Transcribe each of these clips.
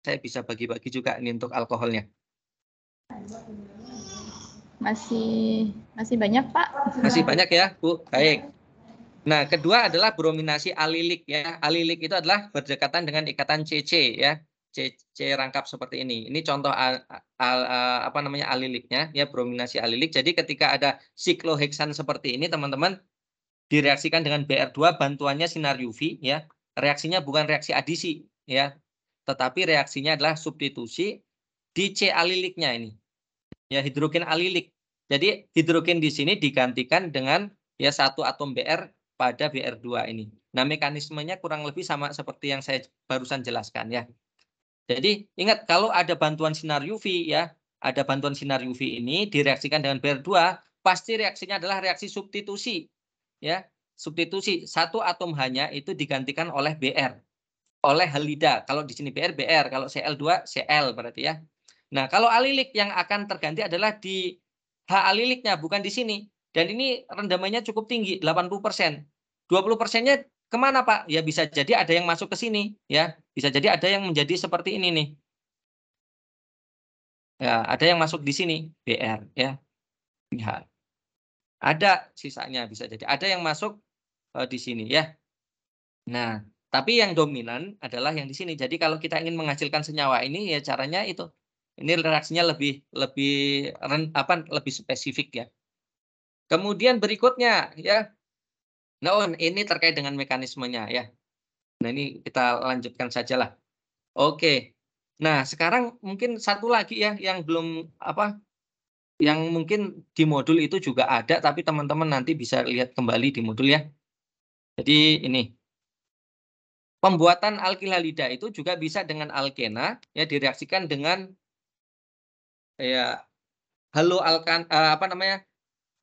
saya bisa bagi-bagi juga ini untuk alkoholnya. Masih banyak, Pak. Masih banyak ya, Bu. Baik. Nah, kedua adalah brominasi alilik ya. Alilik itu adalah berdekatan dengan ikatan CC ya. C rangkap seperti ini. Ini contoh apa namanya aliliknya ya, brominasi alilik. Jadi ketika ada sikloheksan seperti ini teman-teman direaksikan dengan Br2 bantuannya sinar UV ya. Reaksinya bukan reaksi adisi ya. Tetapi reaksinya adalah substitusi di C aliliknya ini. Ya, hidrogen alilik. Jadi hidrogen di sini digantikan dengan ya satu atom Br pada Br2 ini. Nah, mekanismenya kurang lebih sama seperti yang saya barusan jelaskan ya. Jadi ingat kalau ada bantuan sinar UV ya, ada bantuan sinar UV ini direaksikan dengan Br2, pasti reaksinya adalah reaksi substitusi. Ya, substitusi satu atom H-nya itu digantikan oleh Br, oleh halida. Kalau di sini Br, Br, kalau Cl2, Cl berarti ya. Nah, kalau alilik yang akan terganti adalah di H aliliknya, bukan di sini. Dan ini rendamannya cukup tinggi, 80%. 20%-nya kemana, Pak? Ya bisa jadi ada yang masuk ke sini. Ya, bisa jadi ada yang menjadi seperti ini nih. Ya, ada yang masuk di sini, BR. Ya. Ya. Ada sisanya, bisa jadi. Ada yang masuk di sini. Ya. Nah, tapi yang dominan adalah yang di sini. Jadi kalau kita ingin menghasilkan senyawa ini, ya caranya itu. Ini reaksinya lebih spesifik ya. Kemudian berikutnya ya. Nah, ini terkait dengan mekanismenya ya. Nah, ini kita lanjutkan sajalah. Oke. Nah, sekarang mungkin satu lagi ya yang belum yang mungkin di modul itu juga ada tapi teman-teman nanti bisa lihat kembali di modul ya. Jadi ini pembuatan alkil halida itu juga bisa dengan alkena ya direaksikan dengan ya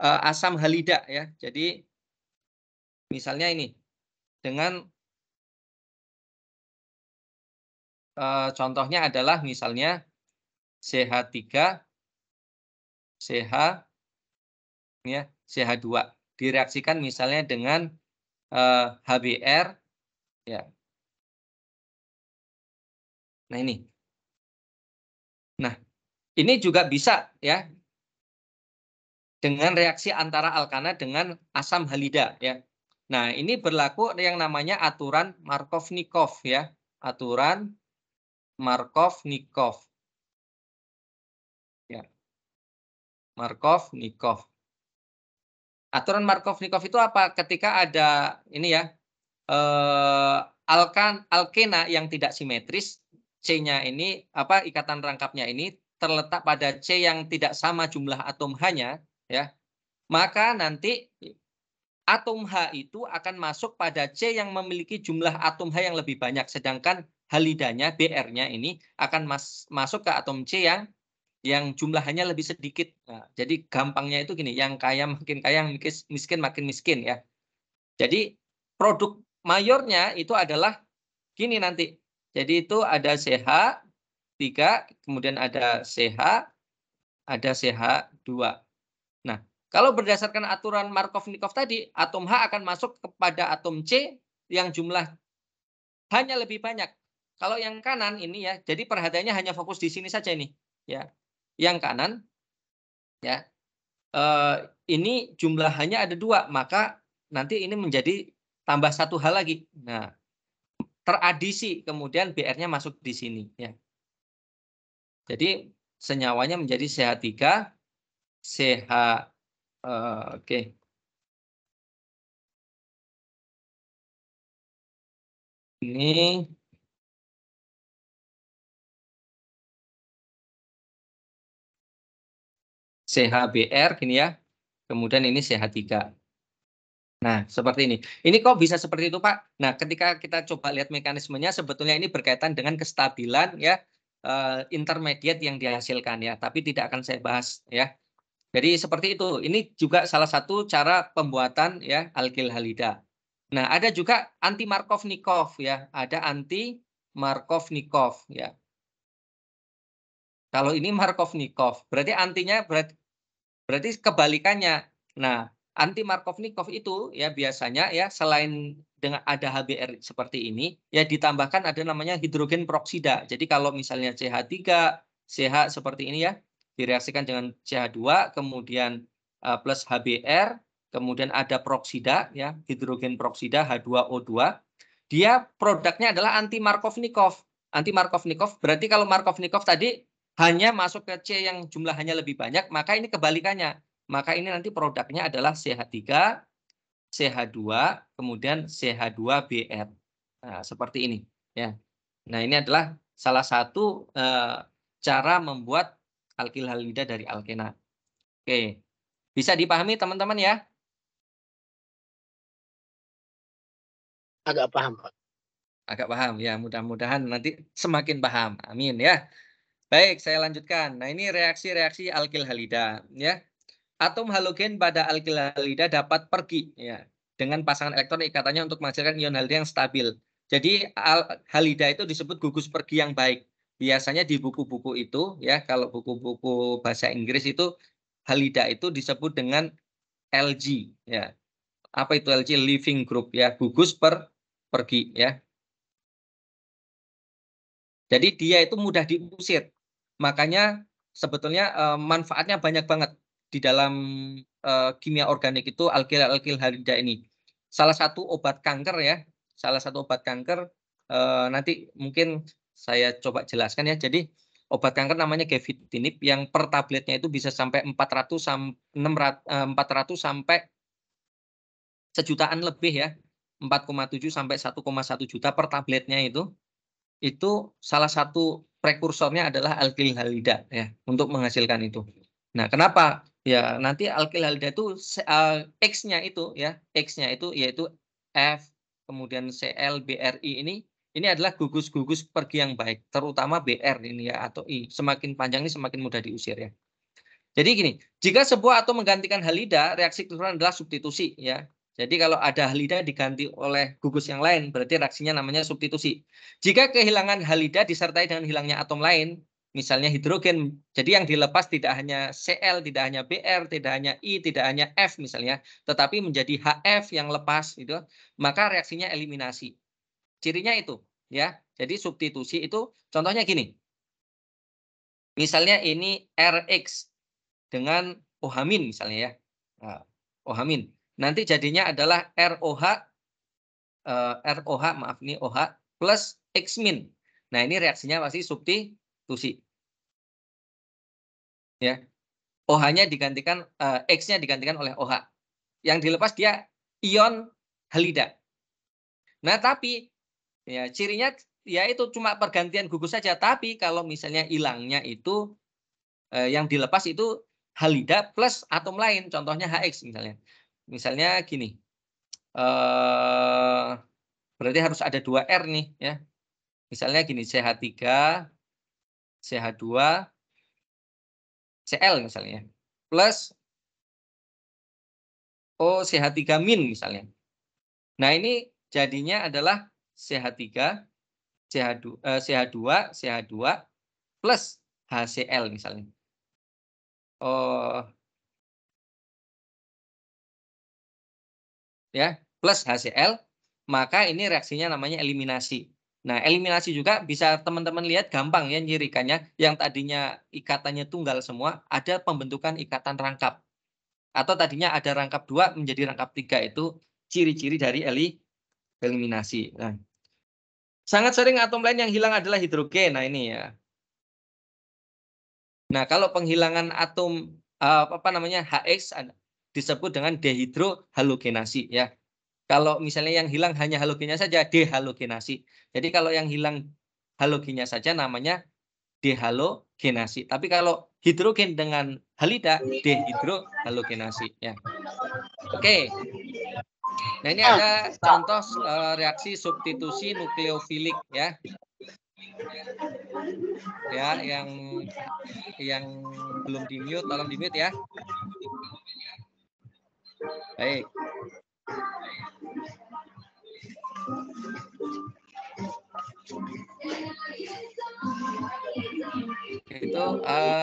asam halida ya. Jadi misalnya ini dengan contohnya adalah misalnya CH3 CH ya CH2 direaksikan misalnya dengan HBr ya. Nah ini. Nah, ini juga bisa ya dengan reaksi antara alkana dengan asam halida ya. Nah, ini berlaku yang namanya aturan Markov-Nikov ya. Aturan Markov-Nikov. Ya. Markov-Nikov. Aturan Markov-Nikov itu apa? Ketika ada ini ya alkena yang tidak simetris, C-nya ini ikatan rangkapnya ini terletak pada C yang tidak sama jumlah atom H-nya ya. Maka nanti atom H itu akan masuk pada C yang memiliki jumlah atom H yang lebih banyak, sedangkan halidanya Br-nya ini akan masuk ke atom C yang jumlahnya lebih sedikit. Nah, jadi gampangnya itu gini, yang kaya makin kaya, yang miskin makin miskin ya. Jadi produk mayornya itu adalah gini nanti. Jadi itu ada CH3, kemudian ada CH, ada CH2. Nah, kalau berdasarkan aturan Markov-Nikov tadi, atom H akan masuk kepada atom C yang jumlah H-nya lebih banyak. Kalau yang kanan ini ya, jadi perhatiannya hanya fokus di sini saja ini. Ya, yang kanan ya ini jumlah H-nya ada 2, maka nanti ini menjadi tambah 1 H lagi. Nah, teradisi kemudian Br-nya masuk di sini ya. Jadi senyawanya menjadi CH3 CH oke. Ini CHBr gini ya. Kemudian ini CH3. Nah, seperti ini. Ini kok bisa seperti itu, Pak? Nah, ketika kita coba lihat mekanismenya, sebetulnya ini berkaitan dengan kestabilan ya intermediate yang dihasilkan ya, tapi tidak akan saya bahas ya. Jadi seperti itu. Ini juga salah satu cara pembuatan ya alkil halida. Nah, ada juga anti Markov-Nikov ya, ada anti Markov-Nikov ya. Kalau ini Markov-Nikov, berarti antinya berarti kebalikannya. Nah, anti Markov-Nikov itu ya biasanya ya selain dengan ada HBr seperti ini, ya ditambahkan ada namanya hidrogen peroksida. Jadi kalau misalnya CH3, CH seperti ini ya, direaksikan dengan CH2, kemudian plus HBr, kemudian ada peroksida, ya hidrogen peroksida H2O2. Dia produknya adalah anti Markovnikov. Anti Markovnikov berarti kalau Markovnikov tadi hanya masuk ke C yang jumlahnya lebih banyak, maka ini kebalikannya. Maka ini nanti produknya adalah CH3, CH2, kemudian CH2Br. Nah, seperti ini. Ya. Nah, ini adalah salah satu cara membuat alkil halida dari alkena. Oke, bisa dipahami teman-teman ya? Agak paham, Pak. Agak paham ya, mudah-mudahan nanti semakin paham. Amin ya. Baik, saya lanjutkan. Nah, ini reaksi-reaksi alkil halida ya. Atom halogen pada alkil halida dapat pergi ya dengan pasangan elektron ikatannya untuk menghasilkan ion halida yang stabil. Jadi halida itu disebut gugus pergi yang baik. Biasanya di buku-buku itu ya, kalau buku-buku bahasa Inggris itu halida itu disebut dengan LG ya. Apa itu LG? Leaving group ya, gugus pergi ya. Jadi dia itu mudah diusir. Makanya sebetulnya manfaatnya banyak banget di dalam kimia organik itu alkil halida ini. Salah satu obat kanker ya, salah satu obat kanker nanti mungkin saya coba jelaskan ya. Jadi obat kanker namanya gefitinib yang per tabletnya itu bisa sampai 400 sampai sejutaan lebih ya. 4,7 sampai 1,1 juta per tabletnya itu salah satu prekursornya adalah alkil halida ya untuk menghasilkan itu. Nah, kenapa? Ya, nanti alkil halida itu X-nya itu ya, X-nya itu yaitu F kemudian Cl Bri ini adalah gugus-gugus pergi yang baik, terutama Br ini ya atau I. Semakin panjang ini semakin mudah diusir ya. Jadi gini, jika sebuah atom menggantikan halida, reaksi keseluruhan adalah substitusi ya. Jadi kalau ada halida diganti oleh gugus yang lain, berarti reaksinya namanya substitusi. Jika kehilangan halida disertai dengan hilangnya atom lain, misalnya hidrogen, jadi yang dilepas tidak hanya Cl, tidak hanya Br, tidak hanya I, tidak hanya F misalnya, tetapi menjadi HF yang lepas itu, maka reaksinya eliminasi. Cirinya itu ya. Jadi substitusi itu contohnya gini. Misalnya ini Rx dengan OH- misalnya ya. Nah, OH-. Nanti jadinya adalah ROH maaf ini OH plus X-. Nah, ini reaksinya pasti substitusi. Ya. OH-nya digantikan X-nya digantikan oleh OH. Yang dilepas dia ion halida. Nah, tapi ya cirinya ya itu cuma pergantian gugus saja, tapi kalau misalnya hilangnya itu yang dilepas itu halida plus atom lain, contohnya HX misalnya. Misalnya gini, berarti harus ada 2 R nih ya. Misalnya gini, CH3, CH2, Cl misalnya, plus OCH3- misalnya. Nah ini jadinya adalah CH3, CH2, CH2 plus HCl misalnya. Ya, plus HCl, maka ini reaksinya namanya eliminasi. Nah, eliminasi juga bisa teman-teman lihat gampang ya nyirikannya. Yang tadinya ikatannya tunggal semua, ada pembentukan ikatan rangkap. Atau tadinya ada rangkap 2 menjadi rangkap 3 itu ciri-ciri dari eliminasi. Nah, sangat sering atom lain yang hilang adalah hidrogen. Nah, ini ya. Nah, kalau penghilangan atom apa namanya HX disebut dengan dehidrohalogenasi ya. Kalau misalnya yang hilang hanya halogennya saja, dehalogenasi. Jadi kalau yang hilang halogennya saja namanya dehalogenasi. Tapi kalau hidrogen dengan halida, dehidrohalogenasi. Ya. Oke. Nah ini ada contoh reaksi substitusi nukleofilik ya. Ya, yang belum di-mute, tolong di-mute ya. Baik. Itu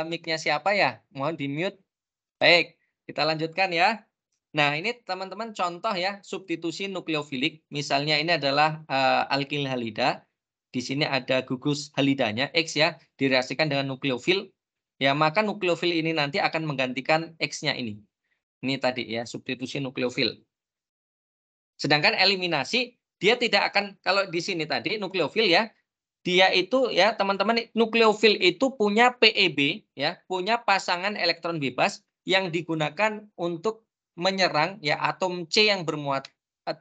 mic-nya siapa ya? Mohon di-mute. Baik, kita lanjutkan ya. Nah, ini teman-teman contoh ya substitusi nukleofilik. Misalnya ini adalah alkil halida. Di sini ada gugus halidanya X ya, direaksikan dengan nukleofil. Ya, maka nukleofil ini nanti akan menggantikan X-nya ini. Ini tadi ya, substitusi nukleofil. Sedangkan eliminasi dia tidak akan, kalau di sini tadi nukleofil ya, dia itu ya teman-teman, nukleofil itu punya PEB ya, punya pasangan elektron bebas yang digunakan untuk menyerang ya atom C yang bermuat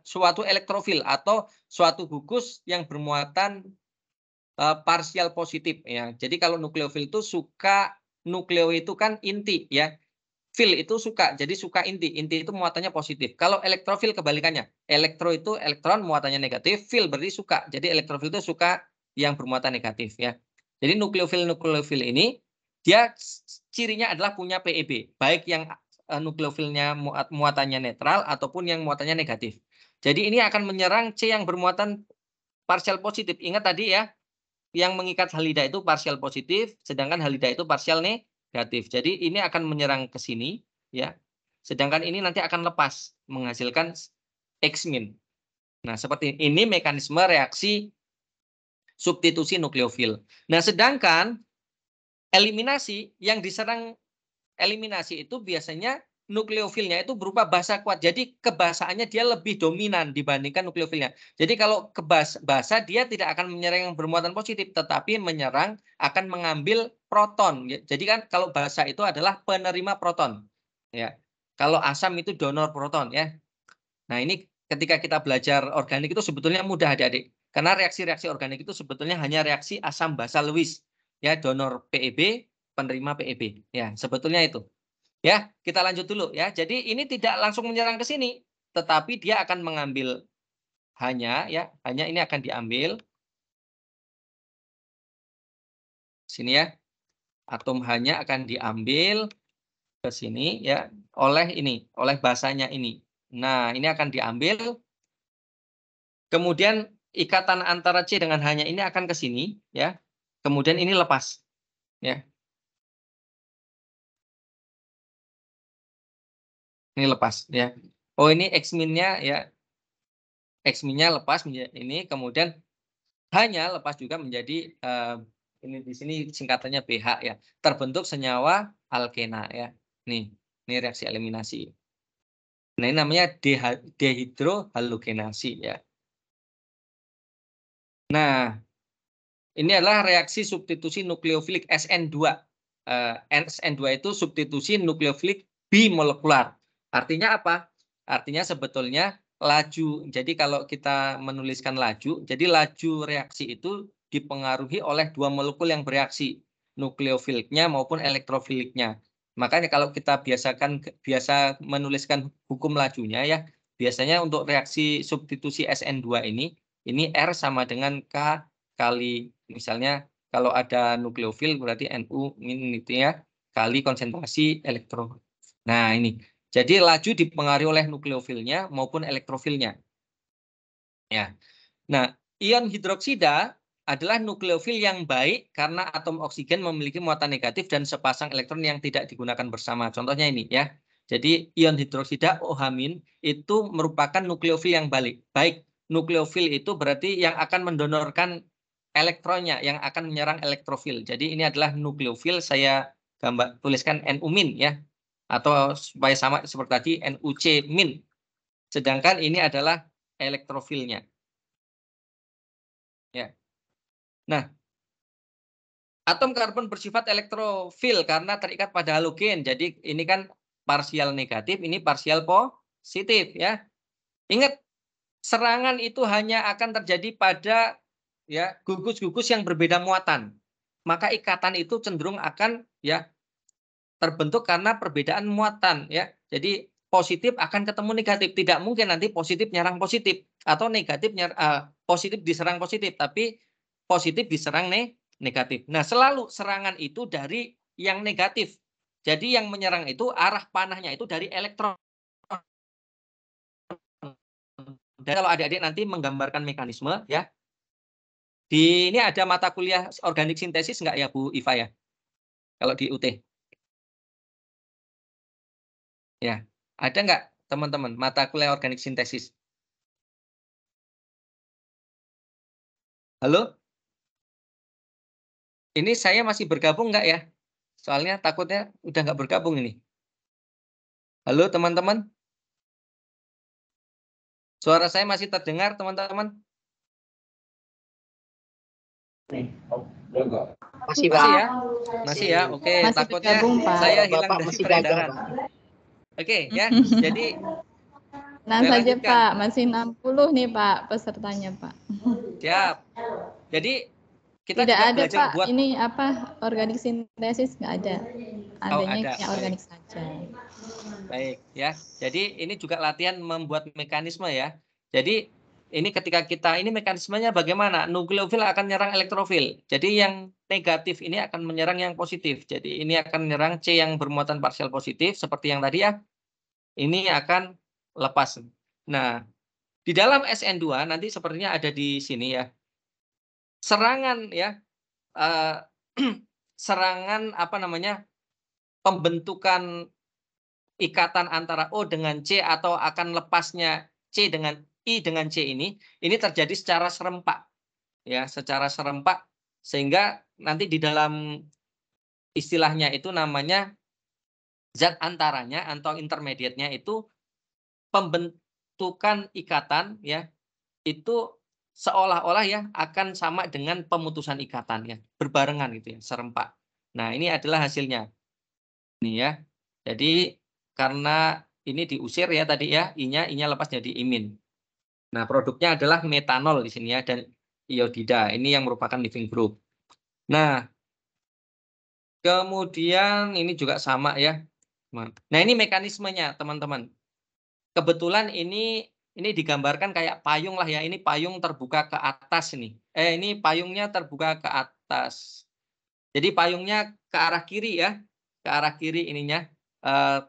suatu elektrofil atau suatu gugus yang bermuatan parsial positif ya. Jadi kalau nukleofil itu suka, nukleo itu kan inti ya. Fil itu suka, jadi suka inti. Inti itu muatannya positif. Kalau elektrofil kebalikannya. Elektro itu elektron muatannya negatif, fil berarti suka. Jadi elektrofil itu suka yang bermuatan negatif ya. Jadi nukleofil ini dia cirinya adalah punya PEB, baik yang nukleofilnya muatannya netral ataupun yang muatannya negatif. Jadi ini akan menyerang C yang bermuatan parsial positif. Ingat tadi ya, yang mengikat halida itu parsial positif, sedangkan halida itu parsial negatif. Jadi ini akan menyerang ke sini, ya. Sedangkan ini nanti akan lepas, menghasilkan X-min. Nah, seperti ini mekanisme reaksi substitusi nukleofil. Nah, sedangkan eliminasi yang diserang, eliminasi itu biasanya nukleofilnya itu berupa basa kuat. Jadi kebasaannya dia lebih dominan dibandingkan nukleofilnya. Jadi kalau basa dia tidak akan menyerang yang bermuatan positif, tetapi menyerang akan mengambil proton. Jadi kan kalau basa itu adalah penerima proton. Ya. Kalau asam itu donor proton ya. Nah, ini ketika kita belajar organik itu sebetulnya mudah adik-adik. Karena reaksi-reaksi organik itu sebetulnya hanya reaksi asam basa Lewis. Ya, donor PEB, penerima PEB. Ya, sebetulnya itu. Ya, kita lanjut dulu ya. Jadi ini tidak langsung menyerang ke sini, tetapi dia akan mengambil hanya ya, hanya ini akan diambil sini ya. Atom hanya akan diambil ke sini ya oleh ini, oleh basanya ini. Nah, ini akan diambil, kemudian ikatan antara C dengan hanya ini akan ke sini ya. Kemudian ini lepas ya. Ini lepas ya. Oh, ini X-min-nya ya. X-min-nya lepas ini, kemudian hanya lepas juga menjadi ini di sini singkatannya BH ya. Terbentuk senyawa alkena ya. Ini reaksi eliminasi. Nah, ini namanya dehidrohalogenasi ya. Nah, ini adalah reaksi substitusi nukleofilik SN2. SN2 itu substitusi nukleofilik bimolekular. Artinya apa? Artinya sebetulnya laju. Jadi kalau kita menuliskan laju, jadi laju reaksi itu dipengaruhi oleh dua molekul yang bereaksi, nukleofiliknya maupun elektrofiliknya. Makanya kalau kita biasa menuliskan hukum lajunya ya, biasanya untuk reaksi substitusi SN2 ini R sama dengan K kali, misalnya kalau ada nukleofil berarti Nu min itu ya, kali konsentrasi elektron. Nah, ini. Jadi laju dipengaruhi oleh nukleofilnya maupun elektrofilnya. Ya. Nah, ion hidroksida adalah nukleofil yang baik karena atom oksigen memiliki muatan negatif dan sepasang elektron yang tidak digunakan bersama. Contohnya ini ya. Jadi ion hidroksida OH- itu merupakan nukleofil yang baik. Nukleofil itu berarti yang akan mendonorkan elektronnya, yang akan menyerang elektrofil. Jadi ini adalah nukleofil, saya tuliskan Nu- ya. Atau supaya sama seperti tadi NuC-. Sedangkan ini adalah elektrofilnya. Ya. Nah, atom karbon bersifat elektrofil karena terikat pada halogen. Jadi ini kan parsial negatif, ini parsial positif ya. Ingat, serangan itu hanya akan terjadi pada ya gugus-gugus yang berbeda muatan. Maka ikatan itu cenderung akan ya terbentuk karena perbedaan muatan ya. Jadi positif akan ketemu negatif. Tidak mungkin nanti positif nyerang positif atau negatif positif diserang positif, tapi positif diserang negatif. Nah, selalu serangan itu dari yang negatif. Jadi yang menyerang itu arah panahnya itu dari elektron. Dan kalau adik-adik nanti menggambarkan mekanisme ya. Di ini ada mata kuliah organik sintesis enggak ya Bu Iva ya? Kalau di UT. Ya. Ada enggak teman-teman, mata kuliah organik sintesis? Halo? Ini saya masih bergabung nggak ya? Soalnya takutnya udah nggak bergabung ini. Halo teman-teman? Suara saya masih terdengar teman-teman? Masih, Masih Pak. ya? Masih ya? Oke, Masih takutnya bergabung, Pak. saya hilang Bapak dari masih peredaran. gagal, Pak. Oke ya, jadi Tenang saya saja, lanjutkan. Pak. Masih 60 nih, Pak, pesertanya, Pak. Siap. Jadi kita Tidak juga ada, belajar Pak. buat. Ini apa? Organik sintesis nggak ada. Oh, Adanya ada. kimia Baik. organik saja. Baik ya. Jadi ini juga latihan membuat mekanisme ya. Jadi ini ketika kita ini mekanismenya bagaimana? Nukleofil akan menyerang elektrofil. Jadi yang negatif ini akan menyerang yang positif. Jadi ini akan menyerang C yang bermuatan parsial positif seperti yang tadi ya. Ini akan lepas. Nah, di dalam SN2 nanti sepertinya ada di sini ya. Serangan ya. Serangan apa namanya? Pembentukan ikatan antara O dengan C atau akan lepasnya C dengan I dengan C ini terjadi secara serempak ya, secara serempak sehingga nanti di dalam istilahnya itu namanya zat antaranya atau intermediate-nya itu pembentukan ikatan ya, itu seolah-olah ya akan sama dengan pemutusan ikatan ya, berbarengan gitu ya, serempak. Nah, ini adalah hasilnya. Ini ya. Jadi karena ini diusir ya tadi ya, I-nya lepas jadi imin. Nah, produknya adalah metanol di sini ya dan iodida. Ini yang merupakan living group. Nah, kemudian ini juga sama ya. Nah, ini mekanismenya, teman-teman. Kebetulan ini digambarkan kayak payung lah ya. Ini payung terbuka ke atas ini. Ini payungnya terbuka ke atas. Jadi payungnya ke arah kiri ya. Ke arah kiri ininya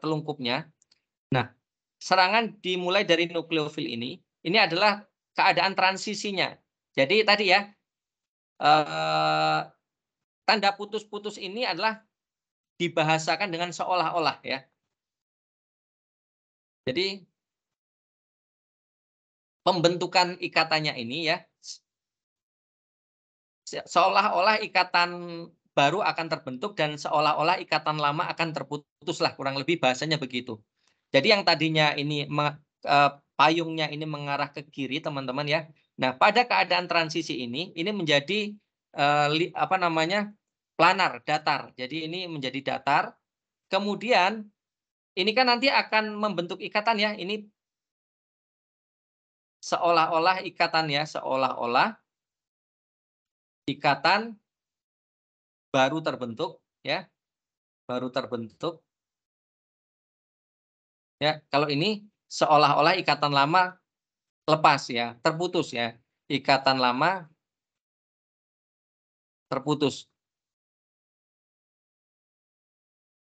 telungkupnya. Nah, serangan dimulai dari nukleofil ini adalah keadaan transisinya. Jadi tadi ya, tanda putus-putus ini adalah dibahasakan dengan seolah-olah ya. Jadi pembentukan ikatannya ini ya, seolah-olah ikatan baru akan terbentuk dan seolah-olah ikatan lama akan terputus lah, kurang lebih bahasanya begitu. Jadi yang tadinya ini payungnya ini mengarah ke kiri, teman-teman ya. Nah, pada keadaan transisi ini menjadi apa namanya? Planar, datar. Jadi ini menjadi datar. Kemudian ini kan nanti akan membentuk ikatan ya. Ini seolah-olah ikatan ya, seolah-olah ikatan baru terbentuk ya, baru terbentuk. Ya, kalau ini seolah-olah ikatan lama lepas ya, terputus ya. Ikatan lama terputus.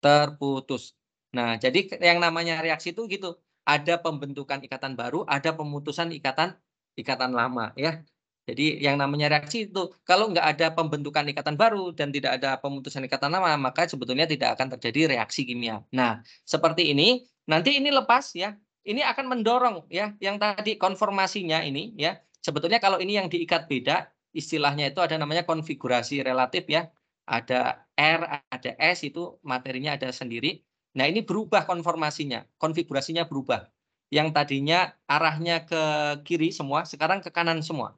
Terputus. Nah, jadi yang namanya reaksi itu gitu. Ada pembentukan ikatan baru, ada pemutusan ikatan lama ya. Jadi yang namanya reaksi itu kalau nggak ada pembentukan ikatan baru dan tidak ada pemutusan ikatan lama, maka sebetulnya tidak akan terjadi reaksi kimia. Nah, seperti ini, nanti ini lepas ya. Ini akan mendorong ya, yang tadi konformasinya ini ya. Sebetulnya kalau ini yang diikat beda, istilahnya itu ada namanya konfigurasi relatif ya. Ada R, ada S, itu materinya ada sendiri. Nah, ini berubah konformasinya, konfigurasinya berubah. Yang tadinya arahnya ke kiri semua, sekarang ke kanan semua.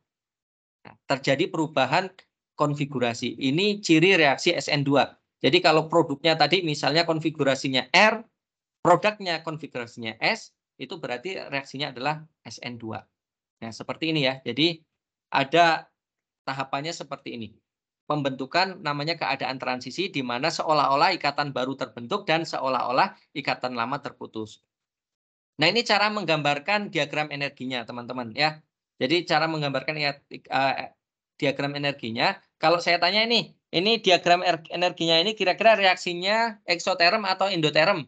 Nah, terjadi perubahan konfigurasi. Ini ciri reaksi SN2. Jadi kalau produknya tadi misalnya konfigurasinya R, produknya konfigurasinya S, itu berarti reaksinya adalah SN2. Nah, seperti ini ya. Jadi ada tahapannya seperti ini. Pembentukan namanya keadaan transisi di mana seolah-olah ikatan baru terbentuk dan seolah-olah ikatan lama terputus. Nah, ini cara menggambarkan diagram energinya, teman-teman ya. Jadi cara menggambarkan diagram energinya, kalau saya tanya ini diagram energinya ini kira-kira reaksinya eksoterm atau endoterm?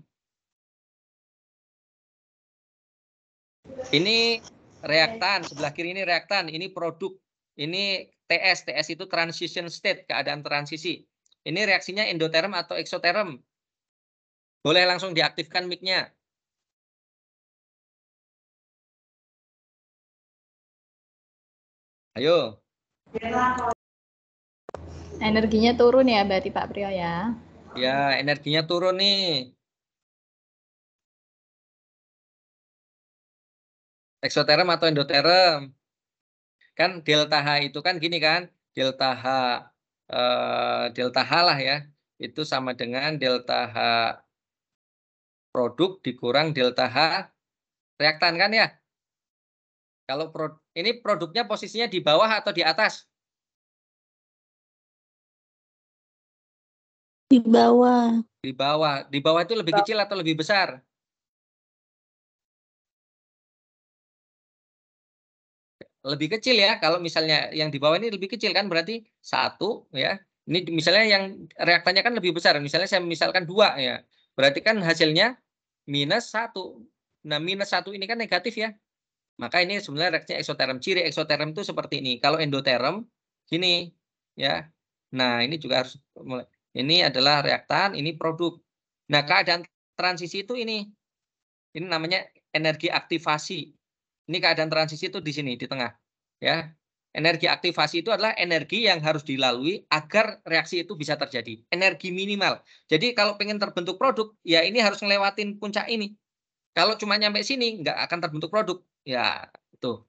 Ini reaktan, sebelah kiri ini reaktan, ini produk. Ini TS, TS itu transition state, keadaan transisi. Ini reaksinya endoterm atau eksoterm? Boleh langsung diaktifkan mic-nya. Ayo. Energinya turun ya berarti Pak Priyo ya. Ya, energinya turun nih. Eksoterm atau endoterm. Kan delta H itu kan gini kan. Delta H lah ya. Itu sama dengan delta H produk dikurang delta H reaktan kan ya. Kalau ini produknya posisinya di bawah atau di atas? Di bawah. Di bawah. Di bawah itu lebih kecil atau lebih besar? Lebih kecil ya. Kalau misalnya yang di bawah ini lebih kecil kan berarti 1 ya. Ini misalnya yang reaktannya kan lebih besar. Misalnya saya misalkan 2 ya. Berarti kan hasilnya -1. Nah, -1 ini kan negatif ya. Maka ini sebenarnya reaksinya eksoterm. Ciri eksoterm itu seperti ini. Kalau endoterm gini ya. Nah, ini juga harus mulai. Ini adalah reaktan, ini produk. Nah, keadaan transisi itu ini. Ini namanya energi aktivasi. Ini keadaan transisi itu di sini di tengah. Ya. Energi aktivasi itu adalah energi yang harus dilalui agar reaksi itu bisa terjadi. Energi minimal. Jadi kalau pengen terbentuk produk, ya ini harus ngelewatin puncak ini. Kalau cuma nyampe sini, nggak akan terbentuk produk. Ya, itu.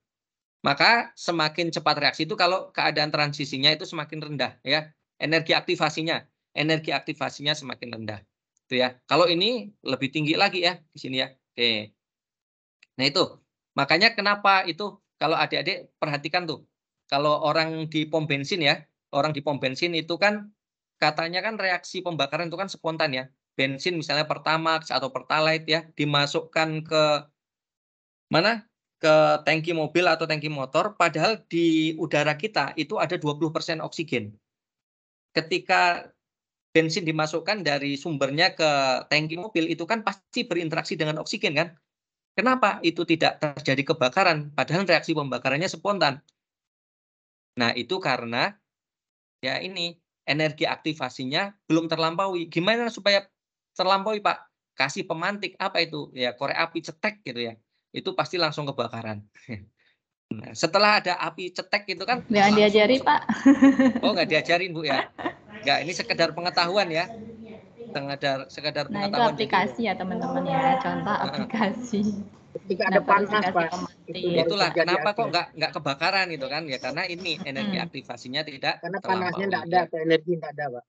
Maka semakin cepat reaksi itu kalau keadaan transisinya itu semakin rendah. Ya. Energi aktivasinya semakin rendah. Itu ya. Kalau ini lebih tinggi lagi ya di sini ya. Oke. Nah itu. Makanya kenapa itu kalau adik-adik perhatikan tuh. Kalau orang di pom bensin ya, orang di pom bensin itu kan katanya kan reaksi pembakaran itu kan spontan ya. Bensin misalnya Pertamax atau Pertalite ya, dimasukkan ke mana? Ke tangki mobil atau tangki motor, padahal di udara kita itu ada 20% oksigen. Ketika bensin dimasukkan dari sumbernya ke tangki mobil itu kan pasti berinteraksi dengan oksigen kan? Kenapa itu tidak terjadi kebakaran? Padahal reaksi pembakarannya spontan. Nah, itu karena ya ini energi aktivasinya belum terlampaui. Gimana supaya terlampaui, Pak? Kasih pemantik apa itu? Ya korek api cetek gitu ya. Itu pasti langsung kebakaran. Nah, setelah ada api cetek itu kan Jangan diajari Pak. oh nggak diajarin Bu ya. Nggak, ini sekedar pengetahuan ya. Sekedar Nah itu pengetahuan. Jadi aplikasi ya teman-teman ya. Contoh aplikasi. Ketika Nah ada terus panas, dikasih Pak, pemantik. itu baru itulah terjadi kenapa kok api. nggak kebakaran gitu kan ya, karena ini energi aktivasinya tidak Karena panasnya nggak terlampaui ada ya. atau energi nggak ada, Pak.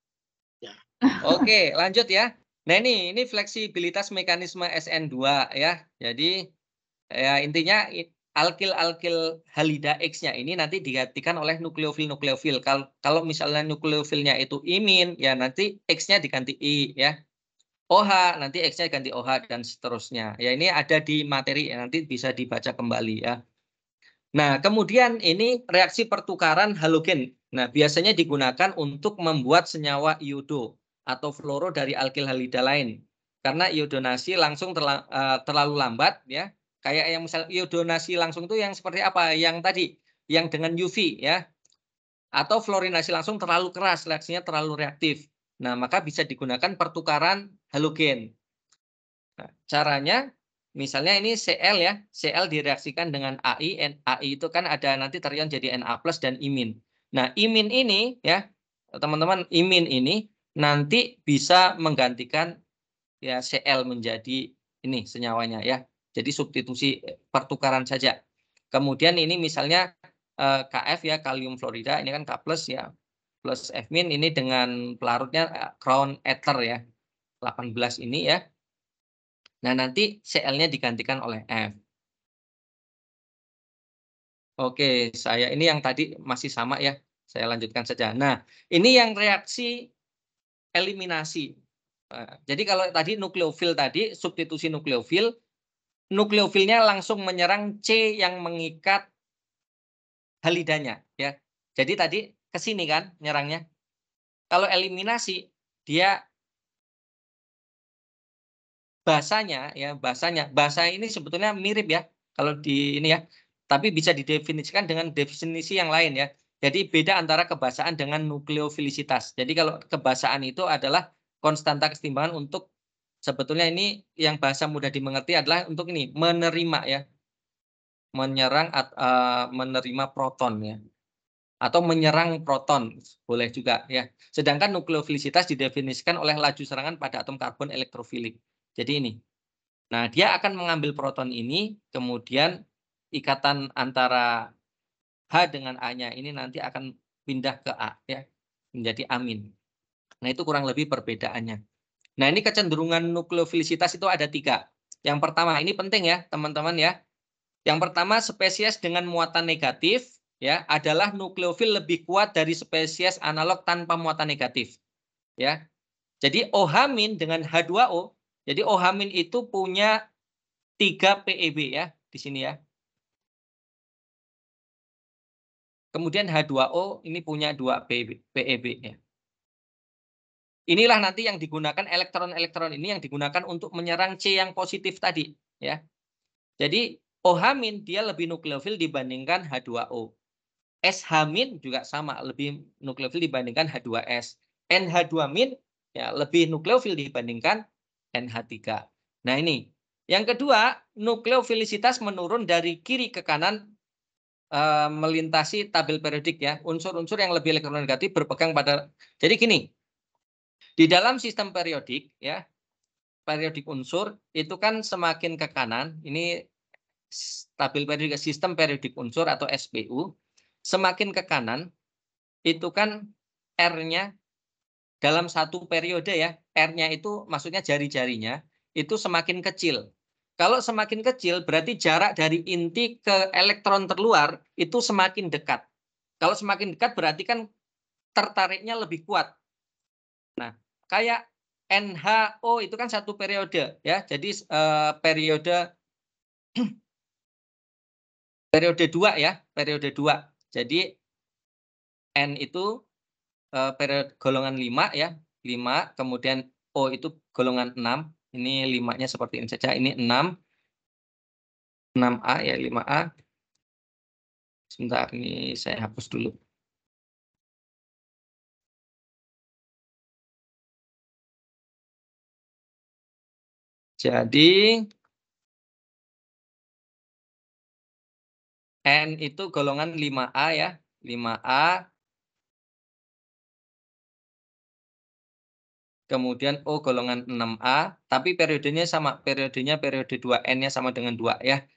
Oke, lanjut ya. Nah ini fleksibilitas mekanisme SN2 ya. Jadi ya intinya alkil-alkil halida X-nya ini nanti digantikan oleh nukleofil-nukleofil. Kalau misalnya nukleofilnya itu imin, ya nanti X-nya diganti I ya. OH nanti X-nya ganti OH dan seterusnya. Ya ini ada di materi ya, nanti bisa dibaca kembali ya. Nah, kemudian ini reaksi pertukaran halogen. Nah, biasanya digunakan untuk membuat senyawa iodo atau fluoro dari alkil halida lain. Karena iodonasi langsung terlalu lambat ya. Kayak yang misal iodonasi langsung itu yang seperti apa? Yang tadi, yang dengan UV ya. Atau fluorinasi langsung terlalu keras, reaksinya terlalu reaktif. Nah, maka bisa digunakan pertukaran halogen. Nah, caranya misalnya ini Cl ya, Cl direaksikan dengan AI, AI itu kan ada nanti terion jadi Na+ dan imin. Nah, imin ini ya, teman-teman, imin ini nanti bisa menggantikan ya Cl menjadi ini senyawanya ya. Jadi substitusi pertukaran saja. Kemudian ini misalnya Kf ya, kalium fluorida, ini kan K+ ya, plus F- ini dengan pelarutnya crown ether ya, 18 ini ya. Nah, nanti Cl-nya digantikan oleh F. Oke, saya ini yang tadi masih sama ya. Saya lanjutkan saja. Nah, ini yang reaksi eliminasi. Jadi kalau tadi nukleofil tadi, substitusi nukleofil, nukleofilnya langsung menyerang C yang mengikat halidanya. Ya. Jadi tadi ke sini kan nyerangnya. Kalau eliminasi, dia bahasanya ya, bahasa ini sebetulnya mirip ya kalau di ini ya, tapi bisa didefinisikan dengan definisi yang lain ya. Jadi beda antara kebahasaan dengan nukleofilisitas. Jadi kalau kebahasaan itu adalah konstanta kesetimbangan untuk sebetulnya ini yang bahasa mudah dimengerti adalah untuk ini menerima ya, menyerang menerima proton ya. atau menyerang proton, boleh juga ya. Sedangkan nukleofilisitas didefinisikan oleh laju serangan pada atom karbon elektrofilik. Jadi ini. Nah, dia akan mengambil proton ini, kemudian ikatan antara H dengan A-nya ini nanti akan pindah ke A ya, menjadi amin. Nah, itu kurang lebih perbedaannya. Nah, ini kecenderungan nukleofilisitas itu ada 3. Yang pertama, ini penting ya, teman-teman ya. Yang pertama, spesies dengan muatan negatif ya adalah nukleofil lebih kuat dari spesies analog tanpa muatan negatif. Ya. Jadi OH- dengan H2O, jadi OH- itu punya 3 PeB ya di sini ya. Kemudian H2O ini punya 2 PeB ya. Inilah nanti yang digunakan elektron-elektron ini yang digunakan untuk menyerang C yang positif tadi ya. Jadi OH- dia lebih nukleofil dibandingkan H2O. SH- juga sama, lebih nukleofil dibandingkan H2S. NH2- ya lebih nukleofil dibandingkan NH3. Nah, ini. Yang kedua, nukleofilisitas menurun dari kiri ke kanan melintasi tabel periodik ya. Unsur-unsur yang lebih elektronegatif berpegang pada. Jadi gini, di dalam sistem periodik ya, periodik unsur itu kan semakin ke kanan, ini tabel periodik sistem periodik unsur atau SPU, semakin ke kanan itu kan R-nya dalam satu periode ya, R-nya itu maksudnya jari-jarinya itu semakin kecil. Kalau semakin kecil berarti jarak dari inti ke elektron terluar itu semakin dekat. Kalau semakin dekat berarti kan tertariknya lebih kuat. Nah, kayak NHO itu kan satu periode ya. Jadi periode 2 ya, periode 2. Jadi N itu periode golongan 5 ya, 5, kemudian O itu golongan 6. Ini 5-nya seperti ini saja. Ini 6A ya, 5A. Sebentar, ini saya hapus dulu. Jadi N itu golongan 5A ya, 5A. Kemudian O golongan 6A, tapi periodenya sama, periodenya periode 2N-nya sama dengan 2 ya.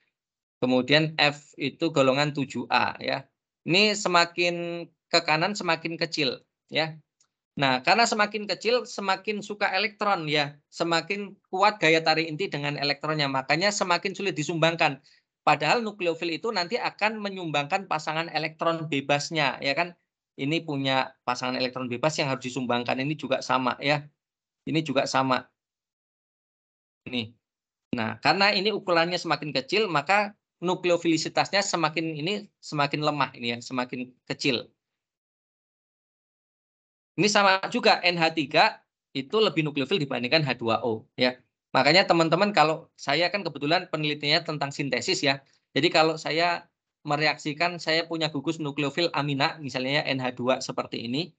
Kemudian F itu golongan 7A ya. Ini semakin ke kanan semakin kecil ya. Nah, karena semakin kecil semakin suka elektron ya, semakin kuat gaya tarik inti dengan elektronnya, makanya semakin sulit disumbangkan. Padahal nukleofil itu nanti akan menyumbangkan pasangan elektron bebasnya ya kan. Ini punya pasangan elektron bebas yang harus disumbangkan, ini juga sama ya. Ini juga sama. Ini. Nah, karena ini ukurannya semakin kecil, maka nukleofilisitasnya semakin lemah ini ya, semakin kecil. Ini sama juga NH3 itu lebih nukleofil dibandingkan H2O ya. Makanya teman-teman, kalau saya kan kebetulan penelitiannya tentang sintesis ya. Jadi kalau saya mereaksikan, saya punya gugus nukleofil amina misalnya NH2 seperti ini,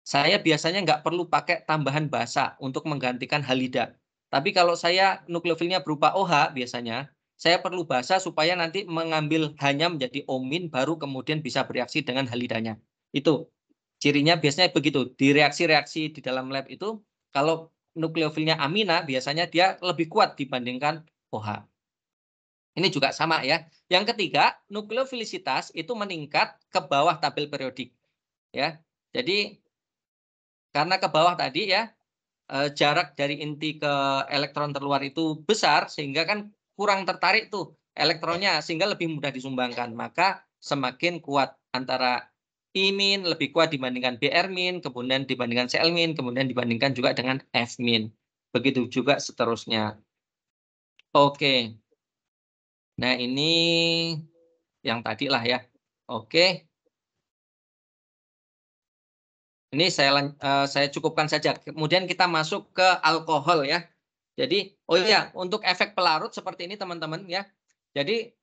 saya biasanya nggak perlu pakai tambahan basa untuk menggantikan halida. Tapi kalau saya nukleofilnya berupa OH biasanya, saya perlu basa supaya nanti mengambil hanya menjadi omin, baru kemudian bisa bereaksi dengan halidanya. Itu cirinya biasanya begitu. Di reaksi-reaksi di dalam lab itu, kalau nukleofilnya amina, biasanya dia lebih kuat dibandingkan OH. Ini juga sama ya. Yang ketiga, nukleofilisitas itu meningkat ke bawah tabel periodik. Ya, jadi karena ke bawah tadi ya, jarak dari inti ke elektron terluar itu besar, sehingga kan kurang tertarik tuh elektronnya, sehingga lebih mudah disumbangkan. Maka semakin kuat antara I-, lebih kuat dibandingkan Br-, kemudian dibandingkan Cl-, kemudian dibandingkan juga dengan F-. Begitu juga seterusnya. Oke. Nah, ini yang tadi lah ya. Oke. Ini saya cukupkan saja. Kemudian kita masuk ke alkohol ya. Jadi, oh iya, untuk efek pelarut seperti ini teman-teman ya. Jadi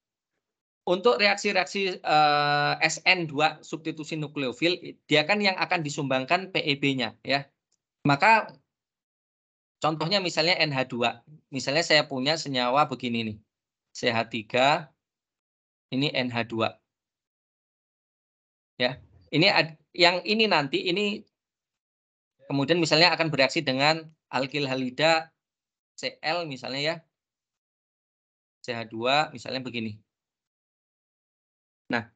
untuk reaksi-reaksi SN2 substitusi nukleofil, dia kan yang akan disumbangkan PeB-nya ya. Maka contohnya misalnya NH2. Misalnya saya punya senyawa begini nih. CH3, ini NH2. Ya. yang ini nanti ini kemudian misalnya akan bereaksi dengan alkil halida Cl misalnya ya. CH2 misalnya begini. Nah,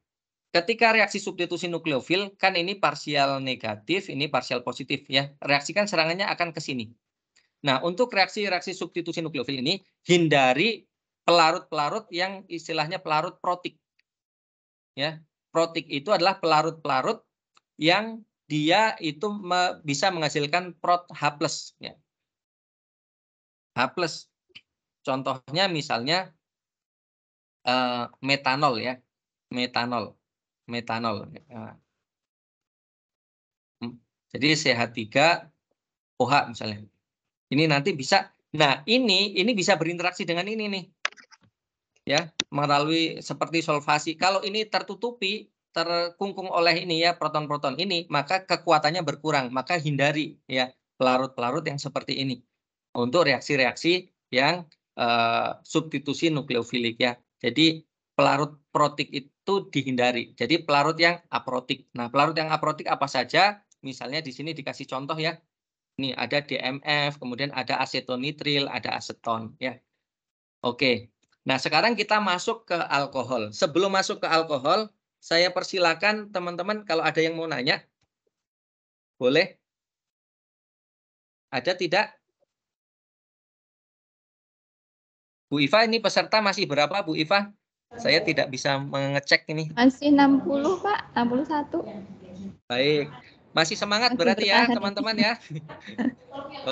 ketika reaksi substitusi nukleofil kan ini parsial negatif, ini parsial positif ya. Reaksi kan serangannya akan ke sini. Nah, untuk reaksi-reaksi substitusi nukleofil ini hindari pelarut-pelarut yang istilahnya pelarut protik. Ya. Protik itu adalah pelarut-pelarut yang dia itu bisa menghasilkan prot H+, ya. H+. Contohnya misalnya metanol ya. Metanol. Ya. Jadi CH3OH misalnya. Ini nanti bisa. Nah, ini bisa berinteraksi dengan ini nih. Ya, melalui seperti solvasi. Kalau ini tertutupi, terkungkung oleh ini ya proton-proton ini, maka kekuatannya berkurang. Maka hindari ya pelarut-pelarut yang seperti ini untuk reaksi-reaksi yang substitusi nukleofilik ya. Jadi pelarut protik itu dihindari. Jadi pelarut yang aprotik. Nah, pelarut yang aprotik apa saja? Misalnya di sini dikasih contoh ya. Ini ada DMF, kemudian ada asetonitril, ada aseton ya. Oke. Nah, sekarang kita masuk ke alkohol. Sebelum masuk ke alkohol, saya persilakan teman-teman kalau ada yang mau nanya. Boleh? Ada tidak? Bu Iva, ini peserta masih berapa, Bu Iva? Saya tidak bisa mengecek ini. Masih 60, Pak. 61. Baik. Masih semangat Masih berarti ya, bertahan. teman-teman ya.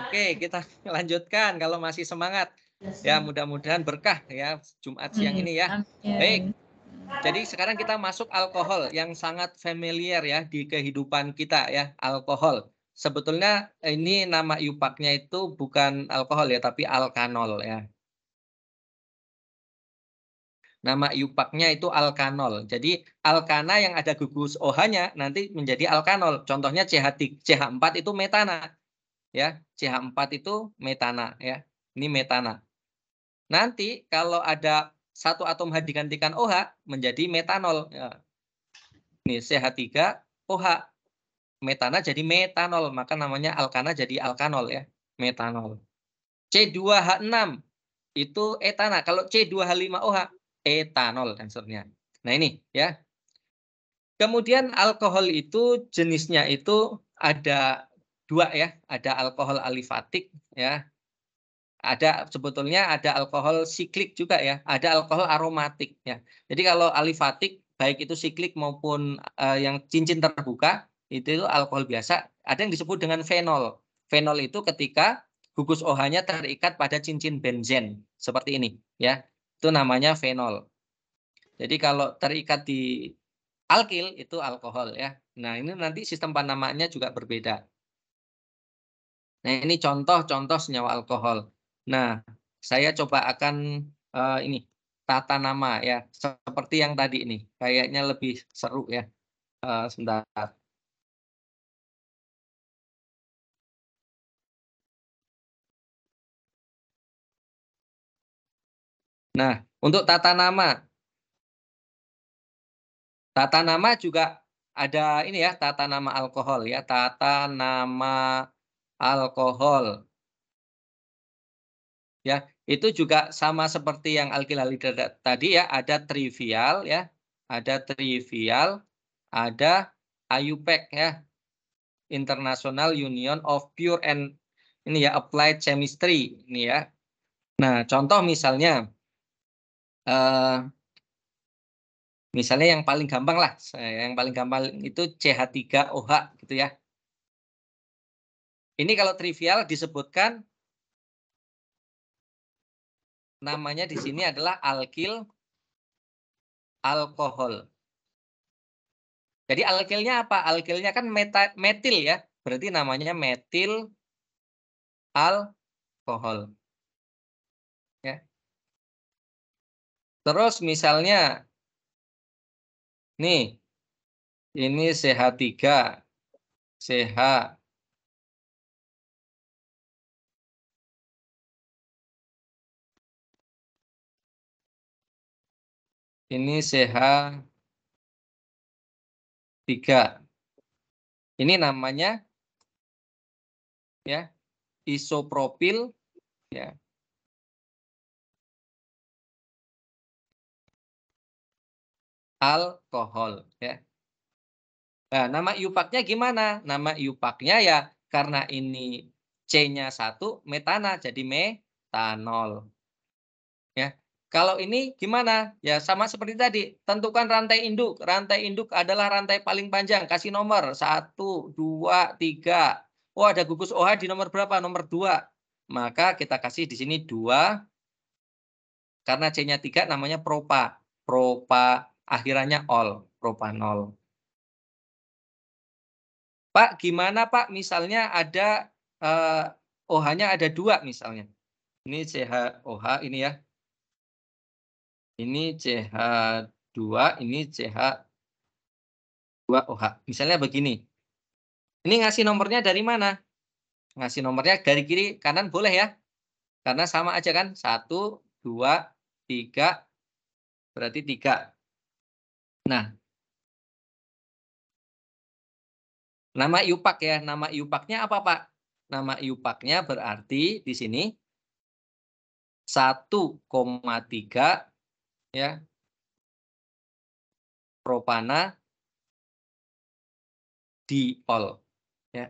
Oke, kita lanjutkan kalau masih semangat. Ya, mudah-mudahan berkah ya Jumat siang ini ya. Baik. Amin. Jadi sekarang kita masuk alkohol yang sangat familiar ya di kehidupan kita ya, alkohol. Sebetulnya ini nama IUPAC-nya itu bukan alkohol ya, tapi alkanol ya. Nama IUPAC-nya itu alkanol. Jadi alkana yang ada gugus OH-nya nanti menjadi alkanol. Contohnya CH4 itu metana. Ya, CH4 itu metana ya. Ini metana. Nanti kalau ada satu atom H digantikan OH menjadi metanol ya. Ini CH3OH. Metana jadi metanol, maka namanya alkana jadi alkanol ya, metanol. C2H6 itu etana. Kalau C2H5OH etanol answernya. Nah, ini ya. Kemudian alkohol itu jenisnya itu ada dua ya, ada alkohol alifatik ya. Sebetulnya ada alkohol siklik juga ya, ada alkohol aromatik ya. Jadi kalau alifatik baik itu siklik maupun yang cincin terbuka itu alkohol biasa, ada yang disebut dengan fenol. Fenol itu ketika gugus OH-nya terikat pada cincin benzen seperti ini ya. Itu namanya fenol. Jadi kalau terikat di alkil itu alkohol ya. Nah, ini nanti sistem penamaannya juga berbeda. Nah, ini contoh-contoh senyawa alkohol. Nah, saya coba akan ini tata nama ya, seperti yang tadi ini. Kayaknya lebih seru ya. Sebentar. Nah, untuk tata nama. Tata nama juga ada ini ya, tata nama alkohol ya, tata nama alkohol. Ya, itu juga sama seperti yang alkil halida tadi ya, ada trivial ya, ada trivial, ada IUPAC ya, International Union of Pure and ini ya Applied Chemistry ini ya. Nah, contoh misalnya misalnya yang paling gampang lah, yang paling gampang itu CH3OH gitu ya. Ini kalau trivial disebutkan namanya di sini adalah alkil alkohol. Jadi alkilnya apa? Alkilnya kan metil ya. Berarti namanya metil alkohol. Ya. Terus misalnya nih, ini CH3, CH. Ini CH3. Ini namanya ya isopropil ya. Alkohol ya. Nah, nama iupaknya gimana? Nama iupaknya ya karena ini C-nya 1 metana jadi metanol. Ya. Kalau ini gimana? Ya sama seperti tadi, tentukan rantai induk. Rantai induk adalah rantai paling panjang. Kasih nomor 1, 2, 3. Oh, ada gugus OH di nomor berapa? Nomor 2. Maka kita kasih di sini 2. Karena C-nya 3 namanya propa. Propa akhirannya ol, propanol. Pak, gimana Pak misalnya ada OH-nya ada 2 misalnya. Ini CHOH ini ya. Ini CH2, ini CH2OH. Misalnya begini. Ini ngasih nomornya dari mana? Ngasih nomornya dari kiri kanan boleh ya? Karena sama aja kan? 1, 2, 3, berarti 3. Nah, nama iupak ya. Nama iupaknya apa Pak? Nama iupaknya berarti di sini 1,3 ya propana diol ya.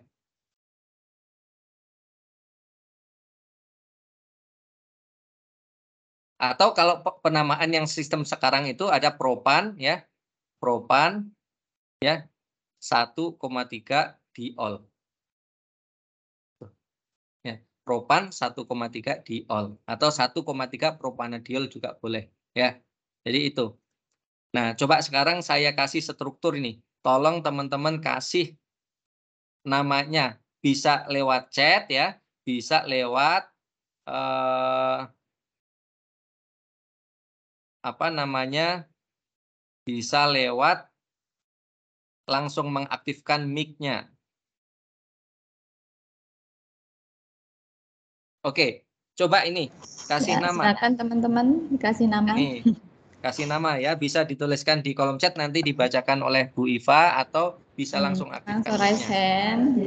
Atau kalau penamaan yang sistem sekarang itu ada propan ya. Propan ya 1,3 diol. Ya, propan 1,3 diol atau 1,3 propanadiol juga boleh ya. Jadi itu. Nah, coba sekarang saya kasih struktur ini. Tolong teman-teman kasih namanya. Bisa lewat chat ya, bisa lewat apa namanya? Bisa lewat langsung mengaktifkan mic-nya. Oke, coba ini kasih Ya, nama. silakan teman-teman dikasih nama. Nih, kasih nama ya, bisa dituliskan di kolom chat nanti dibacakan oleh Bu Iva atau bisa langsung aktifkan Langsung raise mic-nya. hand.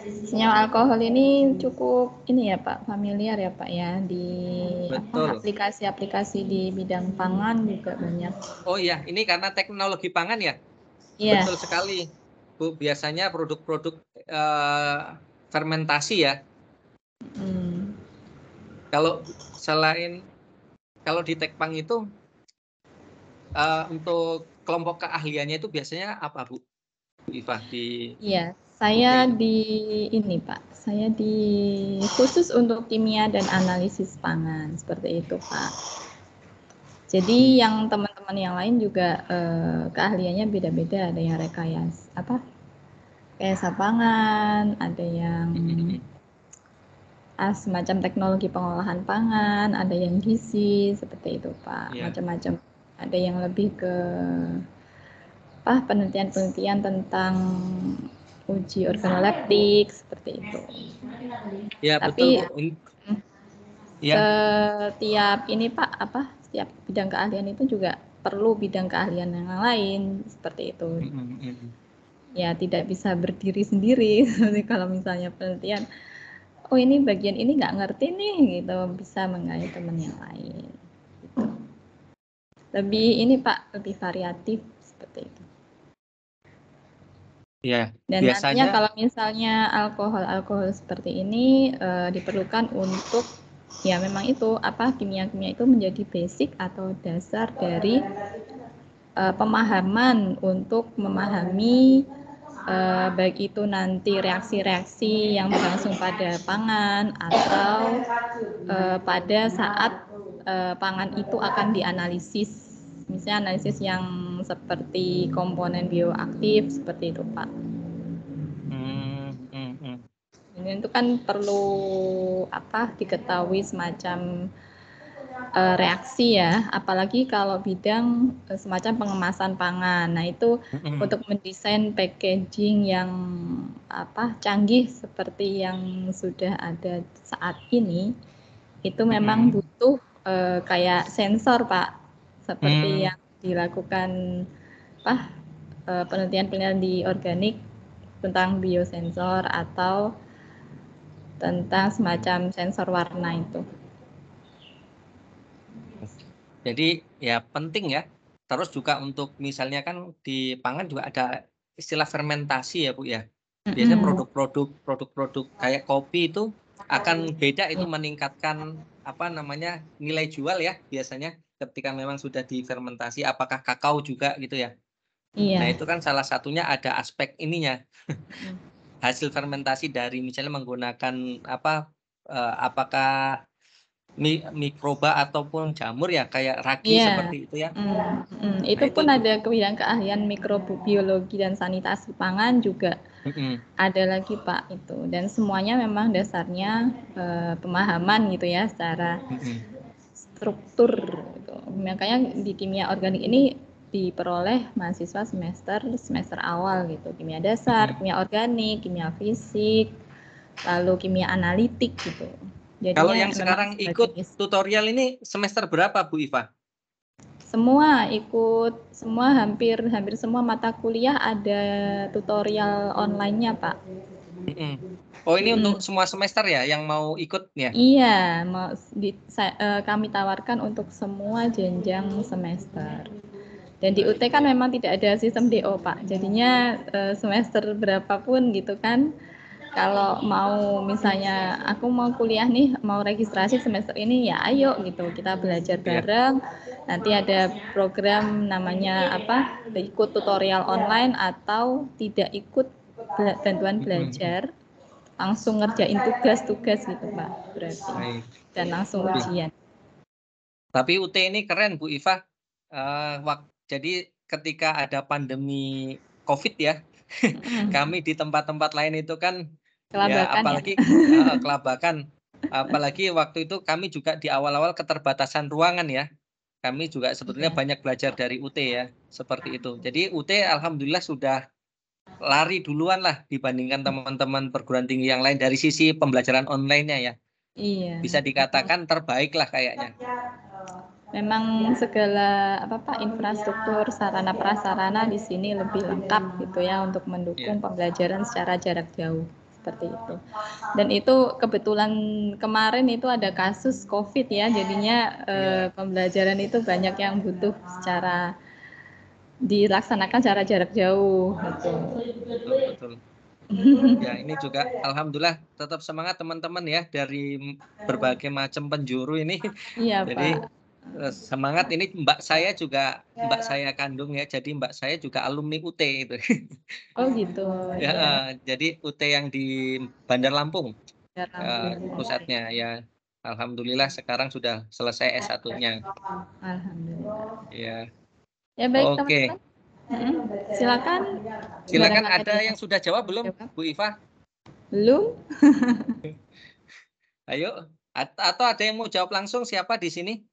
Senyawa alkohol ini cukup ini ya Pak, familiar ya Pak ya di Betul. aplikasi-aplikasi di bidang pangan juga banyak. Oh iya, ini karena teknologi pangan ya? Iya. Betul sekali. Bu, biasanya produk-produk fermentasi ya. Hmm. Kalau di Tekpang itu untuk kelompok keahliannya itu biasanya apa Bu Iva di Iya, saya di ini Pak, saya di khusus untuk kimia dan analisis pangan seperti itu Pak. Jadi yang teman-teman yang lain juga keahliannya beda-beda, ada yang rekayasa pangan, ada yang semacam teknologi pengolahan pangan, ada yang gizi seperti itu Pak, macam-macam. Ada yang lebih ke penelitian-penelitian tentang uji organoleptik seperti itu. Ya, Tapi betul Bu. Ya. setiap ini Pak setiap bidang keahlian itu juga perlu bidang keahlian yang lain seperti itu. Ya tidak bisa berdiri sendiri. Kalau misalnya penelitian, oh ini bagian ini nggak ngerti nih gitu, bisa menggali teman yang lain. Gitu. Lebih ini Pak, lebih variatif seperti itu. Ya, Dan nantinya biasanya kalau misalnya alkohol seperti ini diperlukan untuk ya memang itu kimia-kimia itu menjadi basic atau dasar dari pemahaman untuk memahami baik itu nanti reaksi-reaksi yang berlangsung pada pangan atau pada saat pangan itu akan dianalisis. Misalnya analisis yang seperti komponen bioaktif seperti itu Pak. Ini itu kan perlu diketahui semacam reaksi ya, apalagi kalau bidang semacam pengemasan pangan. Nah itu untuk mendesain packaging yang canggih seperti yang sudah ada saat ini, itu memang butuh kayak sensor Pak, seperti yang dilakukan penelitian-penelitian di organik tentang biosensor atau tentang semacam sensor warna itu. Jadi ya penting ya. Terus juga untuk misalnya kan di pangan juga ada istilah fermentasi ya Bu ya. Biasanya produk-produk kayak kopi itu akan beda, itu meningkatkan nilai jual ya biasanya ketika memang sudah difermentasi. Apakah kakao juga gitu ya? Iya. Nah itu kan salah satunya ada aspek ininya. Hasil fermentasi dari misalnya menggunakan apakah mikroba ataupun jamur ya, kayak ragi seperti itu ya. Itu pun ada keahlian mikrobiologi dan sanitasi pangan juga ada lagi Pak itu, dan semuanya memang dasarnya pemahaman gitu ya secara struktur gitu. Makanya di kimia organik ini diperoleh mahasiswa semester awal gitu, kimia dasar, kimia organik, kimia fisik, lalu kimia analitik gitu. Jadinya kalau yang sekarang ikut tutorial ini semester berapa Bu Iva? Semua ikut, hampir semua mata kuliah ada tutorial online-nya Pak. Oh ini untuk semua semester ya yang mau ikut ya? Iya, kami tawarkan untuk semua jenjang semester. Dan di UT kan memang tidak ada sistem DO Pak, jadinya semester berapapun gitu kan. Kalau mau misalnya aku mau kuliah nih, mau registrasi semester ini ya ayo gitu, kita belajar bareng. Nanti ada program namanya ikut tutorial online atau tidak ikut bantuan belajar, langsung ngerjain tugas-tugas gitu Pak berarti. Dan langsung ujian. Tapi UT ini keren Bu Iva. Jadi ketika ada pandemi COVID ya, kami di tempat-tempat lain itu kan apalagi kelabakan. Apalagi waktu itu kami juga di awal-awal keterbatasan ruangan ya. Kami juga sebetulnya banyak belajar dari UT ya, seperti itu. Jadi UT alhamdulillah sudah lari duluan lah dibandingkan teman-teman perguruan tinggi yang lain dari sisi pembelajaran online-nya ya. Iya. Bisa dikatakan terbaik lah kayaknya. Memang segala infrastruktur sarana prasarana di sini lebih lengkap gitu ya untuk mendukung pembelajaran secara jarak jauh seperti itu. Dan itu kebetulan kemarin itu ada kasus COVID ya, jadinya pembelajaran itu banyak yang butuh secara dilaksanakan secara jarak jauh gitu. Betul. Ya ini juga alhamdulillah tetap semangat teman-teman ya dari berbagai macam penjuru ini. Iya Jadi Pak. Semangat ini mbak saya kandung ya, jadi mbak saya juga alumni UT itu. Oh gitu. Ya, jadi UT yang di Bandar Lampung pusatnya ya. Alhamdulillah sekarang sudah selesai S1-nya. Alhamdulillah. Ya. Ya baik teman-teman. Silakan ada yang sudah jawab belum Bu Iva? Belum. Ayo, atau ada yang mau jawab langsung, siapa di sini?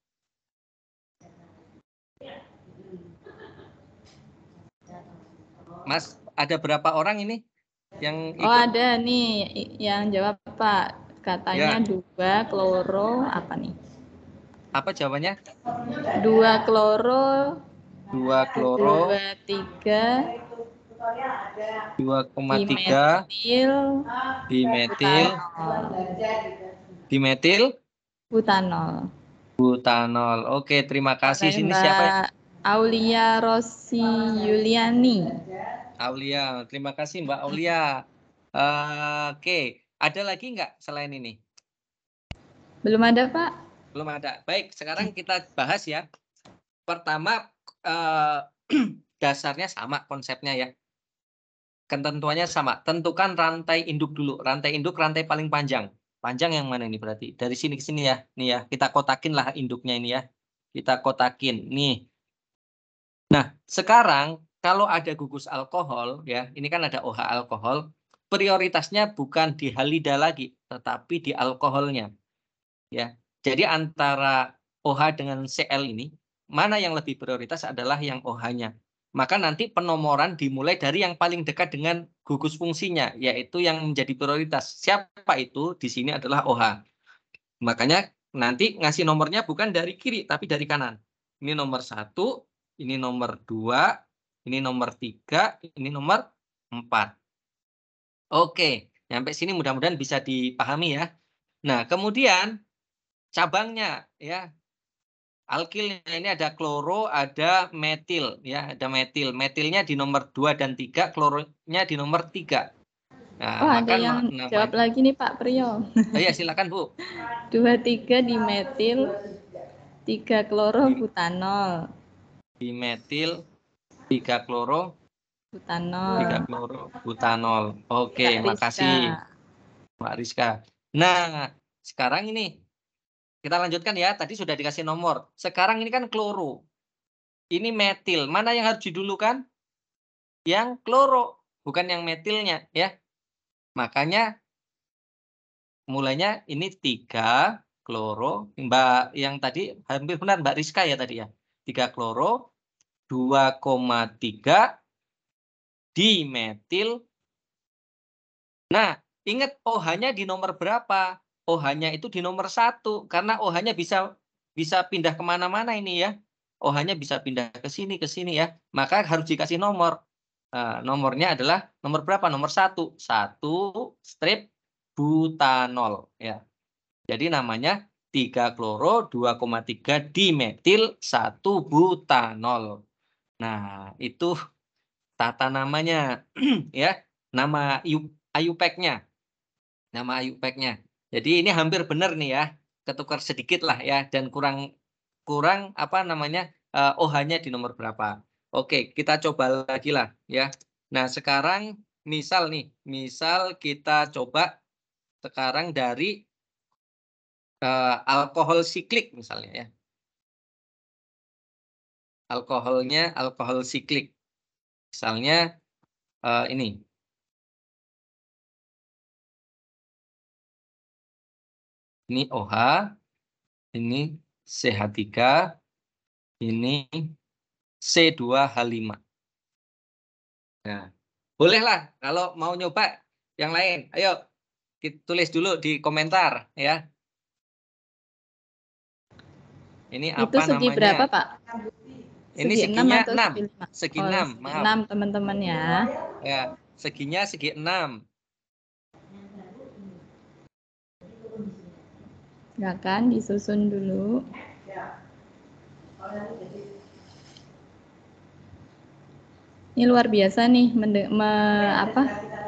Mas, ada berapa orang ini yang ikut? Oh ada nih yang jawab Pak, katanya 2 kloro apa nih? Apa jawabannya? 2 kloro 2,3 dimetil butanol. Oke, terima kasih. Sini siapa ya? Aulia Rosi Yuliani. Aulia, terima kasih Mbak Aulia. Oke, ada lagi nggak selain ini? Belum ada Pak. Belum ada. Baik, sekarang kita bahas ya. Pertama, dasarnya sama konsepnya ya. Ketentuannya sama. Tentukan rantai induk dulu. Rantai induk, rantai paling panjang. Panjang yang mana ini berarti? Dari sini ke sini ya. Nih ya, kita kotakin lah induknya ini ya. Kita kotakin. Nih. Nah, sekarang kalau ada gugus alkohol ya, ini kan ada OH alkohol, prioritasnya bukan di halida lagi, tetapi di alkoholnya. Ya. Jadi antara OH dengan Cl ini, mana yang lebih prioritas adalah yang OH-nya. Maka nanti penomoran dimulai dari yang paling dekat dengan gugus fungsinya, yaitu yang menjadi prioritas. Siapa itu? Di sini adalah OH. Makanya nanti ngasih nomornya bukan dari kiri, tapi dari kanan. Ini nomor 1, ini nomor 2, Ini nomor 3, ini nomor 4. Oke, sampai sini mudah-mudahan bisa dipahami ya. Nah, kemudian cabangnya ya. Alkilnya ini ada kloro, ada metil ya, ada metil. Metilnya di nomor 2 dan 3, kloronya di nomor 3. Nah, Oh, ada maka yang jawab lagi nih Pak Priyo. Oh ya, silakan Bu. 2,3 dimetil 3 klorobutanol. Dimetil 3 kloro Butanol. 3 klorobutanol. Oke, Mbak makasih Rizka. Mbak Rizka. Nah, sekarang ini kita lanjutkan ya. Tadi sudah dikasih nomor. Sekarang ini kan kloro. Ini metil. Mana yang harus didulukan? Yang kloro, bukan yang metilnya ya. Makanya mulainya ini 3 kloro. Mbak yang tadi hampir benar Mbak Rizka ya tadi ya. 3 kloro, 2,3 dimetil. Nah, ingat OH-nya di nomor berapa? OH-nya itu di nomor 1 karena OH-nya bisa pindah kemana-mana ini ya. OH-nya bisa pindah ke sini ya. Maka harus dikasih nomor. Nomornya adalah nomor berapa? Nomor 1. 1 strip butanol ya. Jadi namanya 3 kloro 2,3 dimetil 1 butanol. Nah, itu tata namanya ya. Nama IUPAC-nya. Nama IUPAC-nya. Jadi ini hampir benar nih ya. Ketukar sedikit lah ya dan kurang apa namanya? OH-nya di nomor berapa. Oke, kita coba lagi lah ya. Nah, sekarang misal kita coba sekarang dari alkohol siklik misalnya ya. Alkohol siklik. Misalnya ini. Ini OH, ini CH3, ini C2H5. Nah, bolehlah kalau mau nyoba yang lain. Ayo, tulis dulu di komentar ya. Ini Itu apa segi namanya? berapa, Pak? Ini Segi 6 seginya atau 6. segi 5? Segi Oh, 6, segi maaf. 6 teman-teman ya. Ya, seginya segi 6. Silakan disusun dulu. Ini luar biasa nih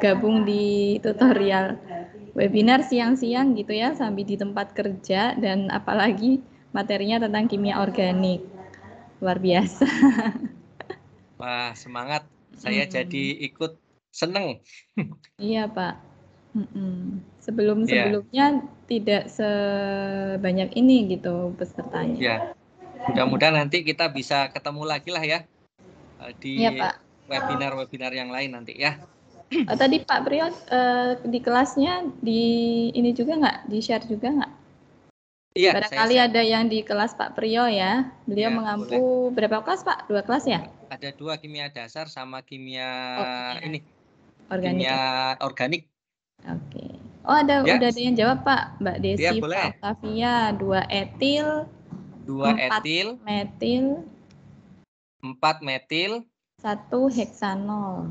gabung di tutorial webinar siang-siang gitu ya, sambil di tempat kerja, dan apalagi materinya tentang kimia organik. Luar biasa. Wah, semangat. Saya jadi ikut seneng. Iya, Pak. Ya. Sebelum-sebelumnya tidak sebanyak ini gitu pesertanya. Ya, mudah-mudahan nanti kita bisa ketemu lagi lah ya di Iya, Pak. webinar-webinar yang lain nanti ya. Tadi Pak Priyo di kelasnya ini juga nggak, di-share juga nggak? Iya, Barangkali ada yang di kelas Pak Priyo ya. Beliau ya, mengampu boleh. berapa kelas Pak? 2 kelas ya? Ada 2 kimia dasar sama kimia ini. Organik. Kimia organik. Oke. Oh, udah ada yang jawab Pak. Mbak Desi, Ya, Pak boleh. Octavia, 2 etil, 2 4 etil, metil, 4 metil, 1 heksanol.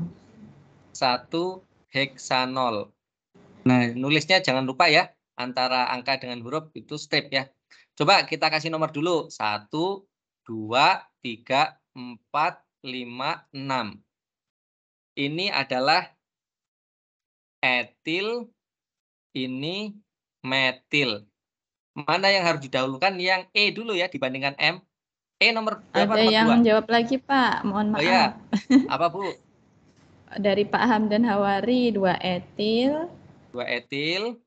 1 heksanol. Nah, nulisnya jangan lupa ya, antara angka dengan huruf itu strip ya. Coba kita kasih nomor dulu. 1, 2, 3, 4, 5, 6. Ini adalah etil, ini metil. Mana yang harus didahulukan? Yang E dulu ya dibandingkan M. E nomor berapa? Ada Nomor yang 2. jawab lagi Pak, mohon maaf. Oh ya, apa Bu? Dari Pak Hamdan Hawari, 2 etil, 2 etil,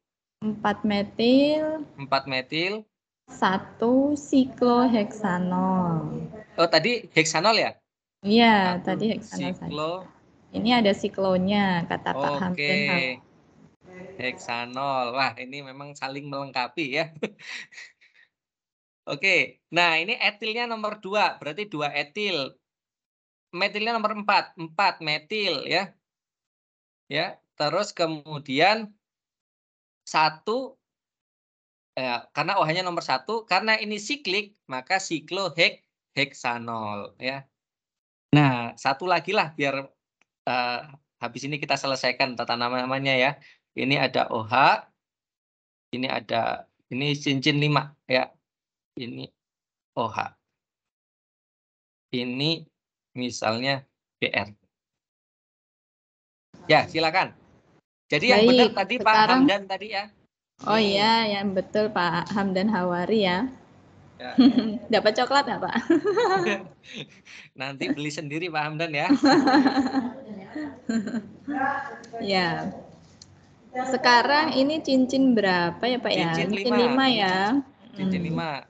4 metil, 4 metil, 1 sikloheksanol. oh tadi heksanol ya? Iya, tadi heksanol siklo. saja. Ini ada siklonya, kata Pak Hamdan Oke, Hawari. heksanol. Wah, ini memang saling melengkapi ya. Oke, nah ini etilnya nomor 2, berarti 2 etil. Metilnya nomor 4, 4 metil ya. Ya, terus kemudian 1 karena OH-nya nomor 1, karena ini siklik, maka sikloheksanol ya. Nah, satu lagi lah biar habis ini kita selesaikan tata nama-namanya ya. Ini ada OH, ini cincin 5 ya. Ini OH. Ini misalnya BR. Ya, silakan. Jadi yang benar Baik, tadi Pak sekarang Hamdan tadi ya. oh iya, yang betul Pak Hamdan Hawari ya. Ya. Dapat coklat nggak Pak? Nanti beli sendiri Pak Hamdan ya. Ya. Sekarang ini cincin berapa ya Pak ya? Cincin Cincin 5. 5 Ini ya. cincin 5.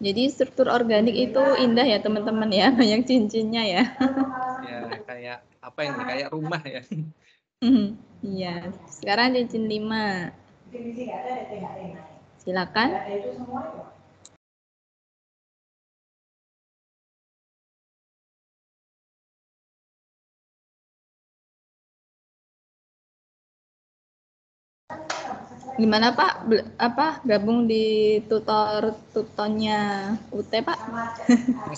Jadi struktur organik itu indah ya teman-teman ya, banyak cincinnya ya. Ya, kayak apa ini? Kayak rumah ya. Iya, sekarang cincin 5. Silakan. Gimana Pak? Gabung di tutornya UT Pak?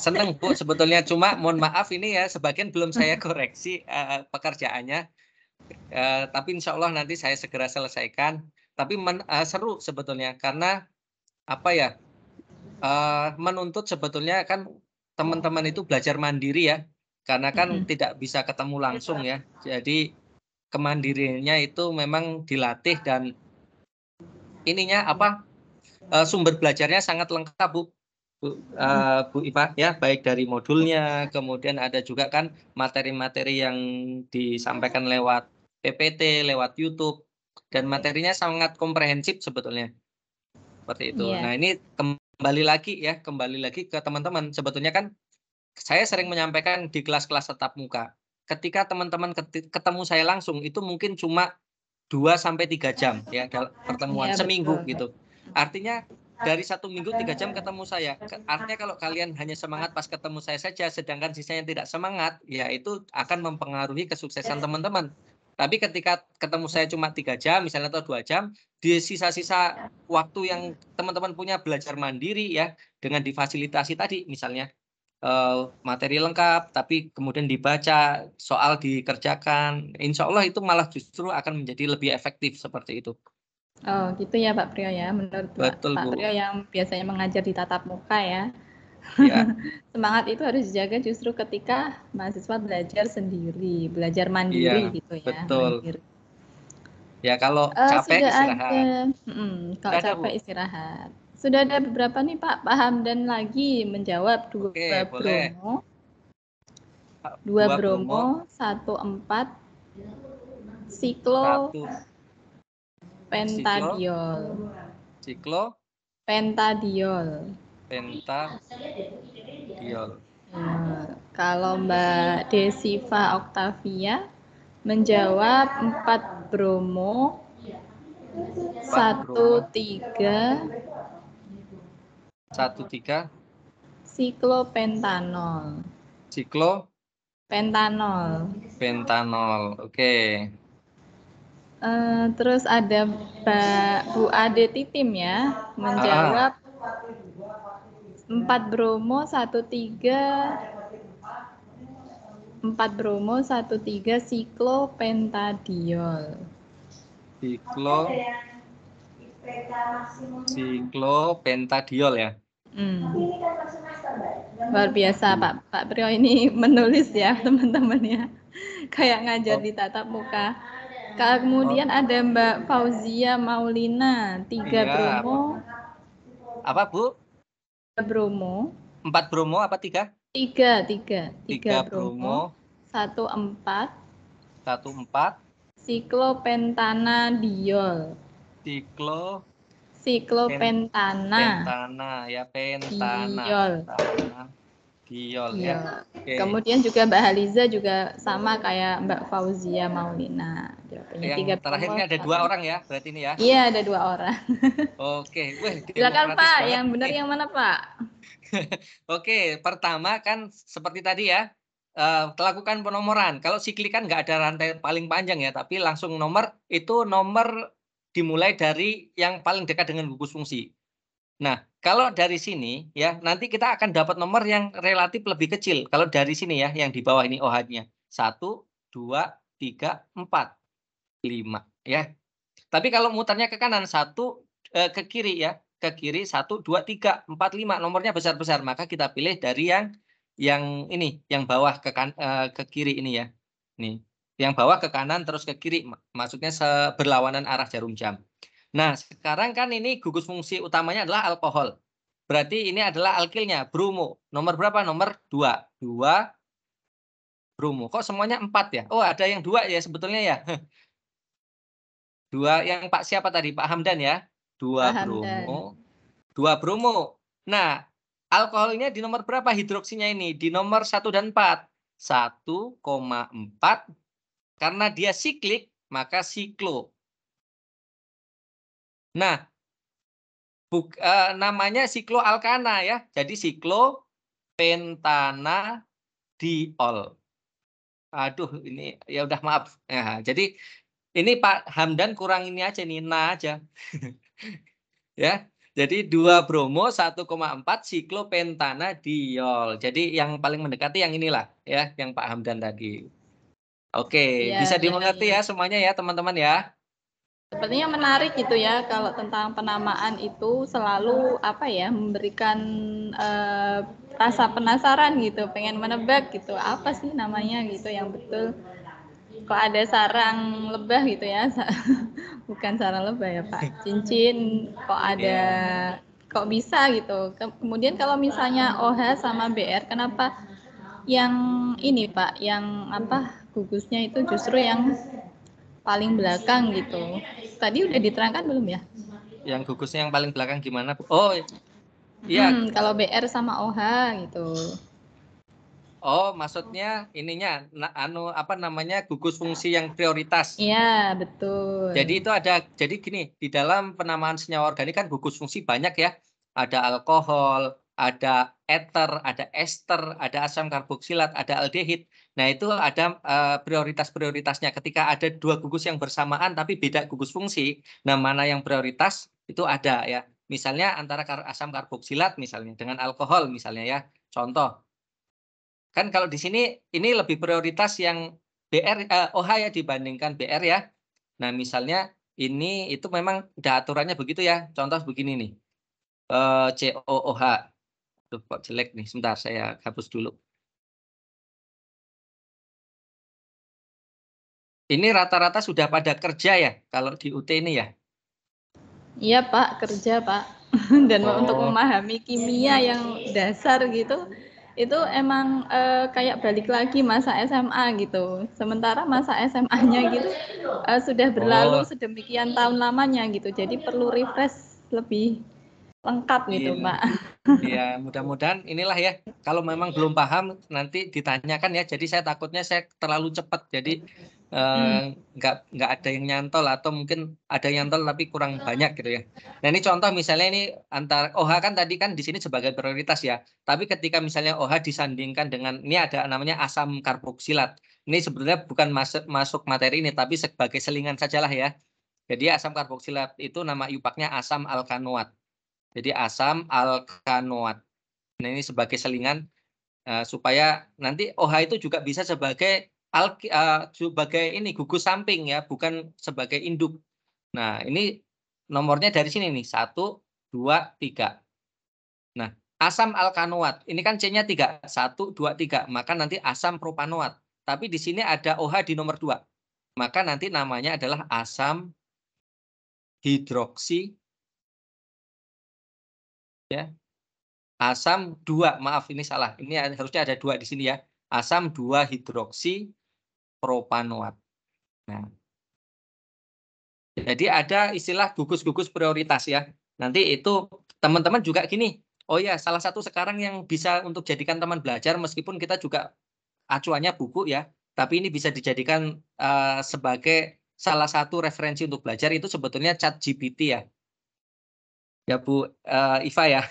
Seneng Bu sebetulnya, cuma mohon maaf ini ya sebagian belum saya koreksi pekerjaannya. Tapi insya Allah nanti saya segera selesaikan. Tapi seru sebetulnya karena apa ya? Menuntut sebetulnya kan teman-teman itu belajar mandiri ya, karena kan tidak bisa ketemu langsung ya. Jadi kemandiriannya itu memang dilatih dan ininya apa? Sumber belajarnya sangat lengkap Bu. Bu Iva ya, baik dari modulnya, kemudian ada juga kan materi-materi yang disampaikan lewat PPT, lewat YouTube, dan materinya sangat komprehensif sebetulnya. Seperti itu. Iya. Nah, ini kembali lagi ke teman-teman. Sebetulnya kan saya sering menyampaikan di kelas-kelas tatap muka. Ketika teman-teman ketemu saya langsung itu mungkin cuma 2 sampai 3 jam ya pertemuan Iya, seminggu betul. gitu. Artinya dari 1 minggu 3 jam ketemu saya. Artinya kalau kalian hanya semangat pas ketemu saya saja, sedangkan sisanya tidak semangat, ya itu akan mempengaruhi kesuksesan teman-teman. Tapi ketika ketemu saya cuma 3 jam misalnya atau 2 jam, di sisa-sisa waktu yang teman-teman punya belajar mandiri ya, dengan difasilitasi tadi misalnya materi lengkap, tapi kemudian dibaca, soal dikerjakan, insya Allah itu malah justru akan menjadi lebih efektif seperti itu. Oh, gitu ya Pak Priyo ya. Menurut Betul, Pak Bu. Priyo yang biasanya mengajar di tatap muka ya. Ya. Semangat itu harus dijaga justru ketika mahasiswa belajar sendiri, belajar mandiri Iya, gitu ya. betul. Mandiri. Ya kalau capek Sudah istirahat. kalau Sudah ada, capek Bu. istirahat. Sudah ada beberapa nih Pak Hamdan lagi menjawab Oke, boleh. dua 2 bromo, 1,4 siklo 1 pentadiol. siklo Pentadiol. pentadiol. Kalau Mbak Desiva Octavia menjawab 4 bromo 1,3 siklopentanol. Pentanol. Oke. Terus ada Bu Ade Titim ya menjawab 4 bromo 1,3 siklopentadiol. Siklopentadiol ya. Luar biasa Pak Priyo ini menulis ya teman-teman ya. Kayak ngajar di tatap muka. Kemudian ada Mbak Fauzia Maulina 3 bromo. Apa Bu? 3 bromo. 4 bromo apa 3? 3 bromo. 1,4 siklopentanadiol. Siklopentana. Ya, diol ya. Okay. Kemudian juga Mbak Haliza juga sama kayak Mbak Fauzia Maulina. Yang terakhir ini ada 2 orang ya, berarti ini ya? Iya, ada 2 orang. Oke, silakan Pak, yang benar yang mana Pak? Oke, pertama kan seperti tadi ya, lakukan penomoran. Kalau siklik kan nggak ada rantai paling panjang ya, tapi langsung nomor dimulai dari yang paling dekat dengan gugus fungsi. Nah, kalau dari sini ya, nanti kita akan dapat nomor yang relatif lebih kecil. Kalau dari sini ya, yang di bawah ini OH-nya. 1, 2, 3, 4, 5 ya. Tapi kalau mutarnya ke kanan ke kiri ya, ke kiri 1, 2, 3, 4, 5 nomornya besar-besar, maka kita pilih dari yang ini, yang bawah ke kiri ini ya. Nih, yang bawah ke kanan terus ke kiri, maksudnya berlawanan arah jarum jam. Nah, sekarang kan ini gugus fungsi utamanya adalah alkohol. Berarti ini adalah alkilnya, bromo. Nomor berapa? Nomor 2. 2 bromo. Kok semuanya 4 ya? Oh, ada yang 2 ya sebetulnya ya. 2 yang Pak siapa tadi? Pak Hamdan ya? 2 Paham dan bromo. 2 bromo. Nah, alkoholnya di nomor berapa hidroksinya ini? Di nomor 1 dan 4. 1,4. Karena dia siklik, maka siklo. Nah, namanya sikloalkana ya. Jadi siklopentanadiol. Aduh, ini ya udah maaf. Nah, jadi ini Pak Hamdan kurang ini aja nih, aja. Ya. Jadi 2 bromo 1,4 siklopentanadiol. Jadi yang paling mendekati yang inilah ya, yang Pak Hamdan tadi. Oke, ya, bisa ya, dimengerti ya semuanya ya, teman-teman ya. sepertinya menarik gitu ya kalau tentang penamaan itu selalu apa ya memberikan rasa penasaran gitu, pengen menebak gitu apa sih namanya gitu yang betul. Kok ada sarang lebah gitu ya? Bukan sarang lebah ya Pak. Cincin kok ada Ya. kok bisa gitu. Kemudian kalau misalnya OH sama BR kenapa yang ini Pak, yang apa gugusnya itu justru yang paling belakang gitu. Tadi udah diterangkan belum ya? Yang gugusnya yang paling belakang gimana, Bu? Oh, iya. Kalau BR sama OH gitu. Oh, maksudnya ininya apa namanya? Gugus fungsi yang prioritas. Iya, betul. Jadi itu jadi gini, di dalam penamaan senyawa organik kan gugus fungsi banyak ya. Ada alkohol, ada ether, ada ester, ada asam karboksilat, ada aldehid. Nah, itu ada prioritas-prioritasnya. Ketika ada 2 gugus yang bersamaan tapi beda gugus fungsi, nah mana yang prioritas itu ada ya. Misalnya antara asam karboksilat misalnya dengan alkohol misalnya ya. Contoh, kan kalau di sini ini lebih prioritas yang OH ya dibandingkan BR ya. Nah, misalnya ini itu memang udah aturannya begitu ya. Contoh begini nih, COOH. Aduh, kok jelek nih. Sebentar, saya hapus dulu. Ini rata-rata sudah pada kerja ya, kalau di UT ini ya? Iya Pak, kerja Pak. Dan untuk Oh, memahami kimia yang dasar gitu, itu emang kayak balik lagi masa SMA gitu. Sementara masa SMA-nya gitu sudah berlalu oh, sedemikian tahun lamanya gitu. Jadi perlu refresh lebih lengkap gitu iya. Pak. Ya, mudah-mudahan inilah ya. Kalau memang belum paham nanti ditanyakan ya. Jadi saya takutnya saya terlalu cepat. Jadi Hmm. nggak ada yang nyantol atau mungkin ada yang nyantol tapi kurang banyak gitu ya. Nah ini contoh misalnya ini antara OH kan tadi kan di sini sebagai prioritas ya. Tapi ketika misalnya OH disandingkan dengan ini ada namanya asam karboksilat. Ini sebetulnya bukan masuk materi ini tapi sebagai selingan sajalah ya. Jadi asam karboksilat itu nama IUPAC-nya asam alkanoat. Jadi asam alkanoat. Nah, ini sebagai selingan supaya nanti OH itu juga bisa sebagai ini gugus samping ya, bukan sebagai induk. Nah, ini nomornya dari sini nih, 1, 2, 3. Nah, asam alkanoat, ini kan C-nya 3, 1, 2, 3. Maka nanti asam propanoat. Tapi di sini ada OH di nomor 2. Maka nanti namanya adalah asam hidroksi ya. Asam 2, maaf ini salah. Ini harusnya ada 2 di sini ya. Asam 2 hidroksi propanoat. Nah, jadi ada istilah gugus-gugus prioritas ya. Nanti itu teman-teman juga gini. Oh ya, salah satu sekarang yang bisa untuk jadikan teman belajar meskipun kita juga acuannya buku ya, tapi ini bisa dijadikan sebagai salah satu referensi untuk belajar itu sebetulnya ChatGPT ya. Ya Bu Iva ya.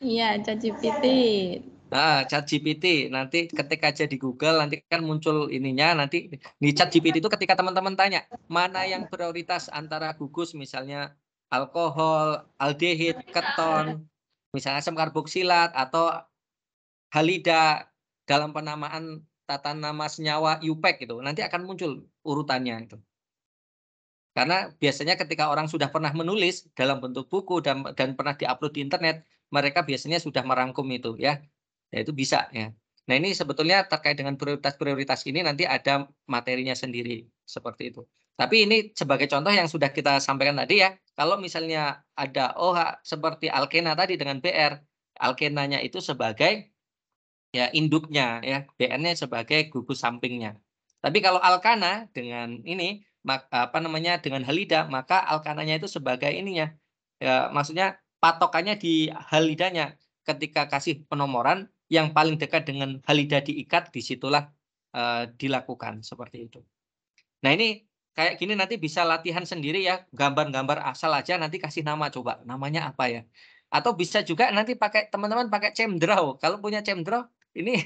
Iya, ChatGPT. ChatGPT nanti ketik aja di Google nanti kan muncul ininya nanti di ChatGPT itu ketika teman-teman tanya mana yang prioritas antara gugus misalnya alkohol, aldehid, keton, misalnya asam karboksilat atau halida dalam penamaan tata nama senyawa IUPAC gitu, nanti akan muncul urutannya itu. Karena biasanya ketika orang sudah pernah menulis dalam bentuk buku dan pernah diupload di internet, mereka biasanya sudah merangkum itu ya. Ya itu bisa ya. Nah, ini sebetulnya terkait dengan prioritas-prioritas ini nanti ada materinya sendiri seperti itu. Tapi ini sebagai contoh yang sudah kita sampaikan tadi ya, kalau misalnya ada OH seperti alkena tadi dengan BR, alkenanya itu sebagai ya induknya ya, BN-nya sebagai gugus sampingnya. Tapi kalau alkana dengan ini apa namanya dengan halida, maka alkananya itu sebagai ininya. Ya, maksudnya patokannya di halidanya. Ketika kasih penomoran yang paling dekat dengan halida diikat, disitulah dilakukan seperti itu. Nah, ini kayak gini nanti bisa latihan sendiri ya, gambar-gambar asal aja nanti kasih nama coba, namanya apa ya? Atau bisa juga nanti pakai teman-teman pakai ChemDraw. Kalau punya ChemDraw ini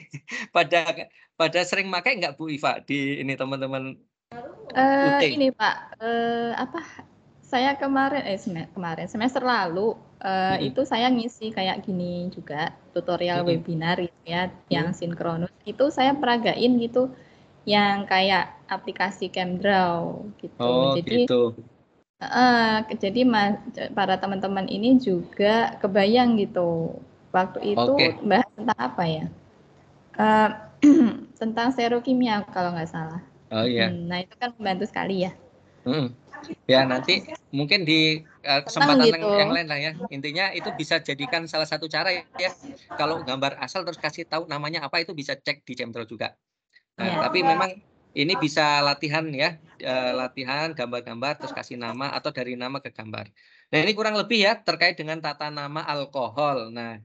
pada pada sering pakai nggak Bu Iva di ini teman-teman UT? Ini Pak, apa? Saya kemarin semester lalu itu saya ngisi kayak gini juga tutorial webinar gitu ya, yang sinkronus. Itu saya peragain gitu, yang kayak aplikasi ChemDraw gitu. Oh, Jadi gitu. jadi para teman-teman ini juga kebayang gitu. Waktu itu Oke. bahas tentang apa ya? Tentang serokimia kalau nggak salah. Oh iya. Nah itu kan membantu sekali ya. Ya nanti mungkin di Senang kesempatan gitu. yang lain lah ya. Intinya itu bisa jadikan salah satu cara ya. Kalau gambar asal terus kasih tahu namanya apa itu bisa cek di ChemDraw juga. Nah, Ya. tapi memang ini bisa latihan ya, latihan gambar-gambar terus kasih nama atau dari nama ke gambar. Nah, ini kurang lebih ya terkait dengan tata nama alkohol. Nah,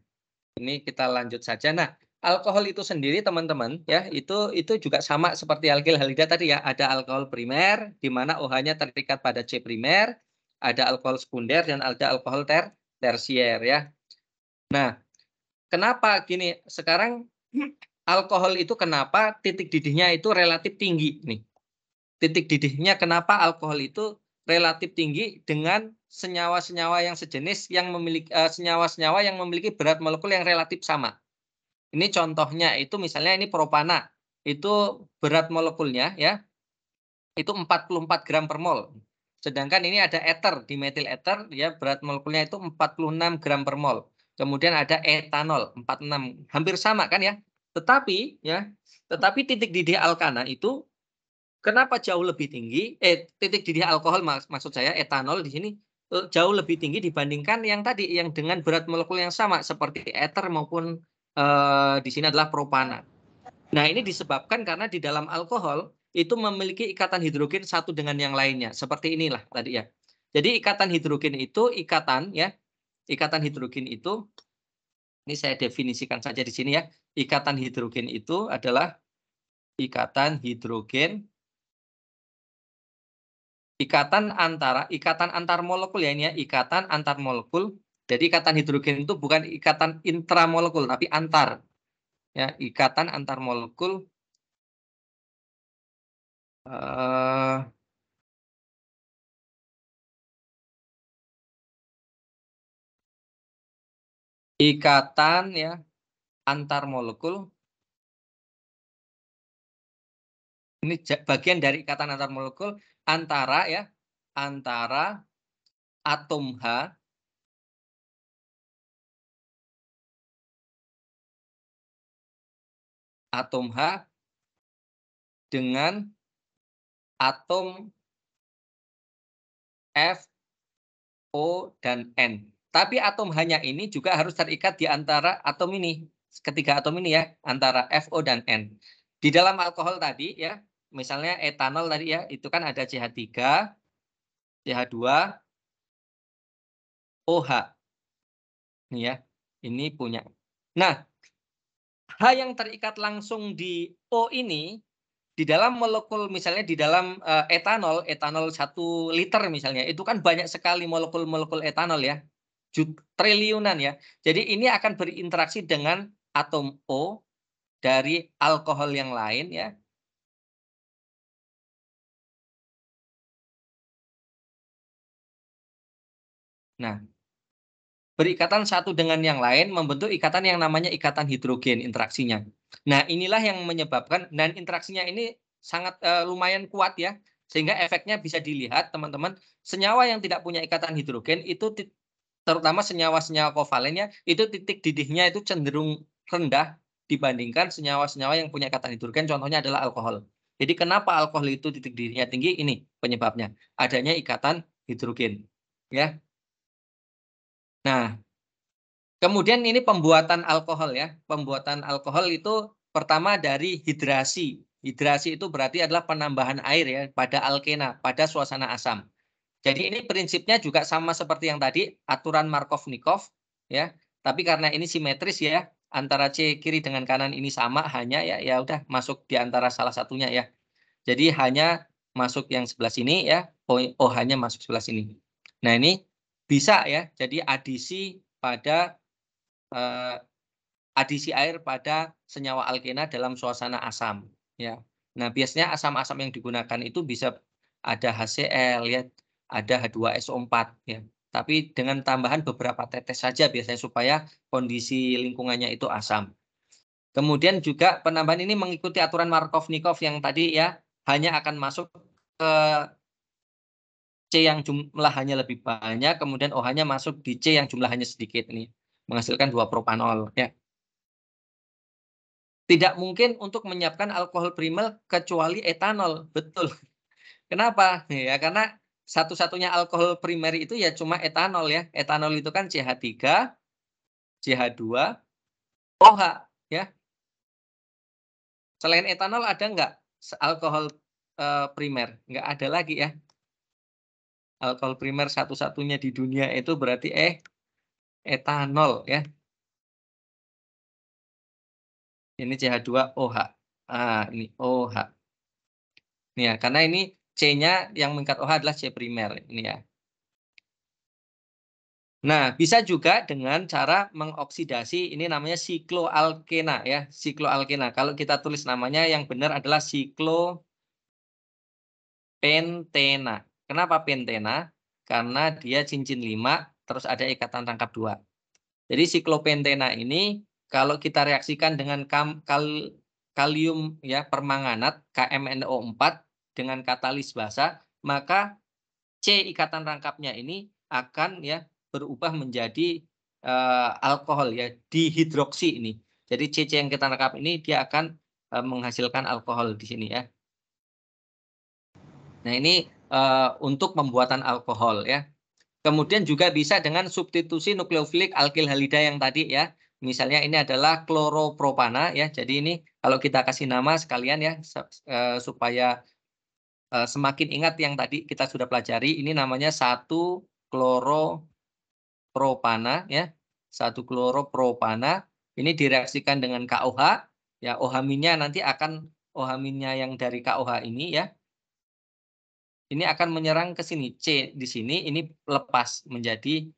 ini kita lanjut saja. Nah, alkohol itu sendiri teman-teman ya, itu juga sama seperti alkil halida tadi ya, ada alkohol primer di mana OH-nya terikat pada C primer, ada alkohol sekunder dan ada alkohol tersier ya. Nah, kenapa gini? Sekarang alkohol itu kenapa titik didihnya itu relatif tinggi nih. Titik didihnya kenapa alkohol itu relatif tinggi dengan senyawa-senyawa yang sejenis yang memiliki senyawa-senyawa yang memiliki berat molekul yang relatif sama. Ini contohnya itu misalnya ini propana. Itu berat molekulnya ya, itu 44 gram per mol. Sedangkan ini ada ether, dimetil ether ya berat molekulnya itu 46 gram per mol. Kemudian ada etanol 46, hampir sama kan ya. Tetapi titik didih alkana itu kenapa jauh lebih tinggi? Titik didih alkohol maksud saya etanol di sini jauh lebih tinggi dibandingkan yang tadi yang dengan berat molekul yang sama seperti ether maupun di sini adalah propana. Nah, ini disebabkan karena di dalam alkohol itu memiliki ikatan hidrogen satu dengan yang lainnya. Seperti inilah tadi ya. Jadi ikatan hidrogen itu ikatan hidrogen itu ini saya definisikan saja di sini ya. Ikatan hidrogen itu adalah ikatan hidrogen ikatan antar molekul ya ini ya, ikatan antar molekul. Jadi ikatan hidrogen itu bukan ikatan intramolekul tapi antar. Ya, ikatan antar molekul ikatan ya antar molekul ini bagian dari ikatan antar molekul antara atom H dengan atom F, O, dan N. Tapi atom H-nya ini juga harus terikat di antara atom ini, ketiga atom ini ya, antara F, O, dan N. Di dalam alkohol tadi ya, misalnya etanol tadi ya, itu kan ada CH3, CH2, OH. Ini ya, ini punya. Nah, H yang terikat langsung di O ini, di dalam molekul misalnya di dalam etanol 1 liter misalnya, itu kan banyak sekali molekul-molekul etanol ya, triliunan ya. Jadi ini akan berinteraksi dengan atom O dari alkohol yang lain ya. Nah, berikatan satu dengan yang lain membentuk ikatan yang namanya ikatan hidrogen interaksinya. Nah, inilah yang menyebabkan, dan interaksinya ini sangat lumayan kuat ya, sehingga efeknya bisa dilihat teman-teman, senyawa yang tidak punya ikatan hidrogen itu terutama senyawa-senyawa kovalennya itu titik didihnya itu cenderung rendah dibandingkan senyawa-senyawa yang punya ikatan hidrogen, contohnya adalah alkohol. Jadi kenapa alkohol itu titik didihnya tinggi? Ini penyebabnya, adanya ikatan hidrogen. Ya. Nah, kemudian ini pembuatan alkohol ya. Pembuatan alkohol itu pertama dari hidrasi. Hidrasi itu berarti adalah penambahan air ya pada alkena, pada suasana asam. Jadi ini prinsipnya juga sama seperti yang tadi, aturan Markov-Nikov ya. Tapi karena ini simetris ya, antara C kiri dengan kanan ini sama, hanya ya udah masuk di antara salah satunya ya. Jadi hanya masuk yang sebelah sini ya, OH-nya masuk sebelah sini. Nah, ini bisa ya, jadi adisi pada adisi air pada senyawa alkena dalam suasana asam ya. Nah, biasanya asam-asam yang digunakan itu bisa ada HCl ya, ada H2SO4 ya. Tapi dengan tambahan beberapa tetes saja biasanya supaya kondisi lingkungannya itu asam. Kemudian juga penambahan ini mengikuti aturan Markov-Nikov yang tadi ya, hanya akan masuk ke C yang jumlahnya lebih banyak, kemudian OH-nya masuk di C yang jumlahnya sedikit ini, menghasilkan 2 propanol ya. Tidak mungkin untuk menyiapkan alkohol primer kecuali etanol, betul. Kenapa? Ya karena satu-satunya alkohol primer itu ya cuma etanol ya. Etanol itu kan CH3, CH2, OH ya. Selain etanol ada nggak alkohol primer? Nggak ada lagi ya. Alkohol primer satu-satunya di dunia itu berarti etanol ya. Ini CH2OH. Ah, ini OH. Nih ya, karena ini C-nya yang mengikat OH adalah C primer ini ya. Nah, bisa juga dengan cara mengoksidasi, ini namanya sikloalkena ya, sikloalkena. Kalau kita tulis namanya yang benar adalah siklopentena. Kenapa pentena? Karena dia cincin 5 terus ada ikatan rangkap 2. Jadi siklopentena ini kalau kita reaksikan dengan kalium ya permanganat KMNO4 dengan katalis basa, maka C ikatan rangkapnya ini akan ya berubah menjadi alkohol ya, dihidroksi ini. Jadi CC yang kita rangkap ini dia akan menghasilkan alkohol di sini ya. Nah, ini untuk pembuatan alkohol ya. Kemudian juga bisa dengan substitusi nukleofilik alkil halida yang tadi ya. Misalnya ini adalah kloropropana ya. Jadi ini kalau kita kasih nama sekalian ya supaya semakin ingat yang tadi kita sudah pelajari, ini namanya 1-kloropropana ya. 1-kloropropana ini direaksikan dengan KOH ya, OH-nya nanti akan OH-nya yang dari KOH ini ya. Ini akan menyerang ke sini C di sini ini lepas menjadi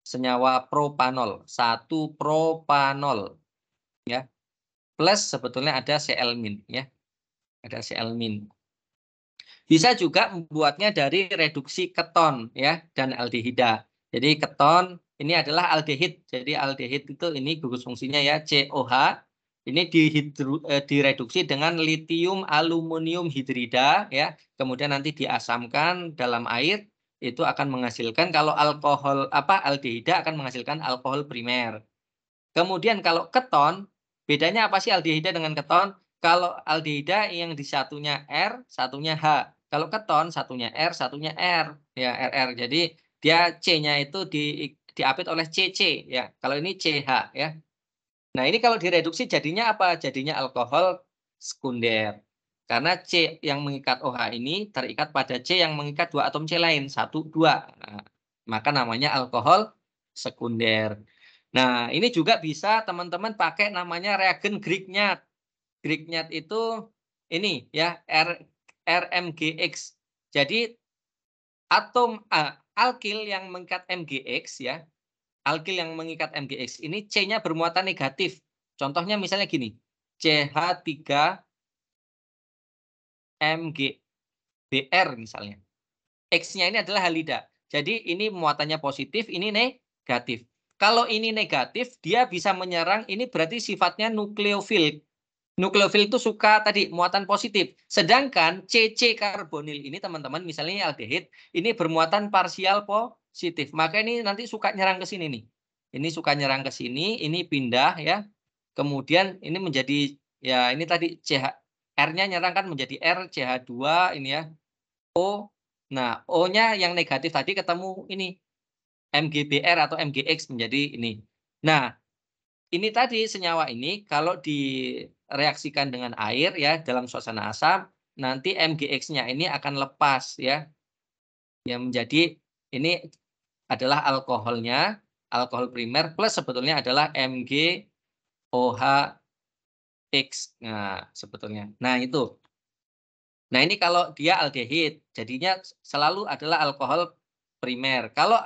senyawa propanol, 1-propanol ya. Plus sebetulnya ada Cl- ya. Ada Cl-. Bisa juga membuatnya dari reduksi keton ya dan aldehida. Jadi keton ini adalah aldehid. Jadi aldehid itu ini gugus fungsinya ya COH. Ini direduksi dengan litium aluminium hidrida ya. Kemudian nanti diasamkan dalam air itu akan menghasilkan kalau alkohol aldehida akan menghasilkan alkohol primer. Kemudian kalau keton bedanya apa sih aldehida dengan keton? Kalau aldehida yang di satunya R, satunya H. Kalau keton satunya R, satunya R, ya RR. Jadi dia C-nya itu diapit oleh CC ya. Kalau ini CH ya. Nah, ini kalau direduksi jadinya apa? Jadinya alkohol sekunder. Karena C yang mengikat OH ini terikat pada C yang mengikat 2 atom C lain, 1, 2. Nah, maka namanya alkohol sekunder. Nah, ini juga bisa teman-teman pakai namanya reagen Grignard. Grignard itu ini ya RMGX. Jadi atom alkil yang mengikat MGX ya. Alkil yang mengikat MGX ini C-nya bermuatan negatif. Contohnya misalnya gini. CH3MgBr misalnya. X-nya ini adalah halida. Jadi ini muatannya positif, ini negatif. Kalau ini negatif, dia bisa menyerang, ini berarti sifatnya nukleofil. Nukleofil itu suka tadi muatan positif. Sedangkan CC karbonil ini teman-teman, misalnya aldehid, ini bermuatan parsial positif. Maka ini nanti suka nyerang ke sini nih. Ini suka nyerang ke sini, ini pindah ya. Kemudian ini menjadi ya ini tadi CH R-nya nyerang kan menjadi R CH2 ini ya. O. Nah, O-nya yang negatif tadi ketemu ini MgBr atau MgX menjadi ini. Nah, ini tadi senyawa ini kalau direaksikan dengan air ya dalam suasana asam, nanti MgX-nya ini akan lepas ya. Yang menjadi ini adalah alkoholnya, alkohol primer plus sebetulnya adalah MgOH-X. Nah, sebetulnya. Nah, itu. Nah, ini kalau dia aldehid, jadinya selalu adalah alkohol primer. Kalau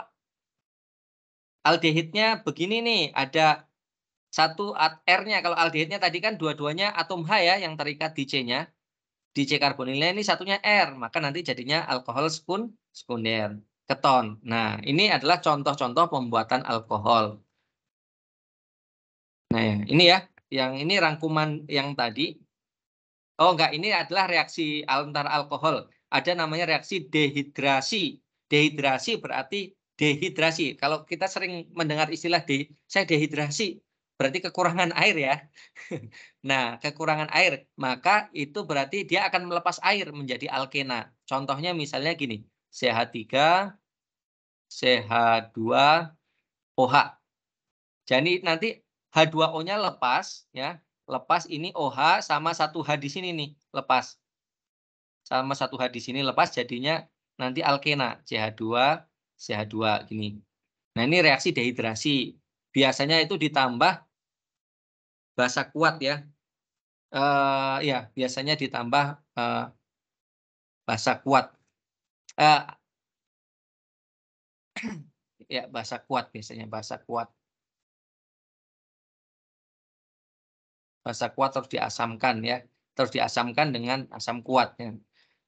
aldehidnya begini nih, ada satu R-nya. Kalau aldehidnya tadi kan dua-duanya atom H ya yang terikat di C-nya. Di C karbonilnya ini satunya R, maka nanti jadinya alkohol sekunder, keton. Nah, ini adalah contoh-contoh pembuatan alkohol. Nah, ya, ini ya, yang ini rangkuman yang tadi. Oh enggak, ini adalah reaksi antar alkohol. Ada namanya reaksi dehidrasi. Dehidrasi berarti dehidrasi. Kalau kita sering mendengar istilah saya dehidrasi, berarti kekurangan air ya. Nah, kekurangan air, maka itu berarti dia akan melepas air menjadi alkena. Contohnya misalnya gini, CH3, CH2, OH. Jadi nanti H2O-nya lepas ya. Lepas ini OH sama satu H di sini nih, lepas. Sama satu H di sini lepas jadinya nanti alkena CH2, CH2 gini. Nah, ini reaksi dehidrasi. Biasanya itu ditambah basa kuat ya. Ya, biasanya ditambah basa kuat. Ya, basa kuat biasanya, basa kuat. Basa kuat terus diasamkan ya. Terus diasamkan dengan asam kuat ya.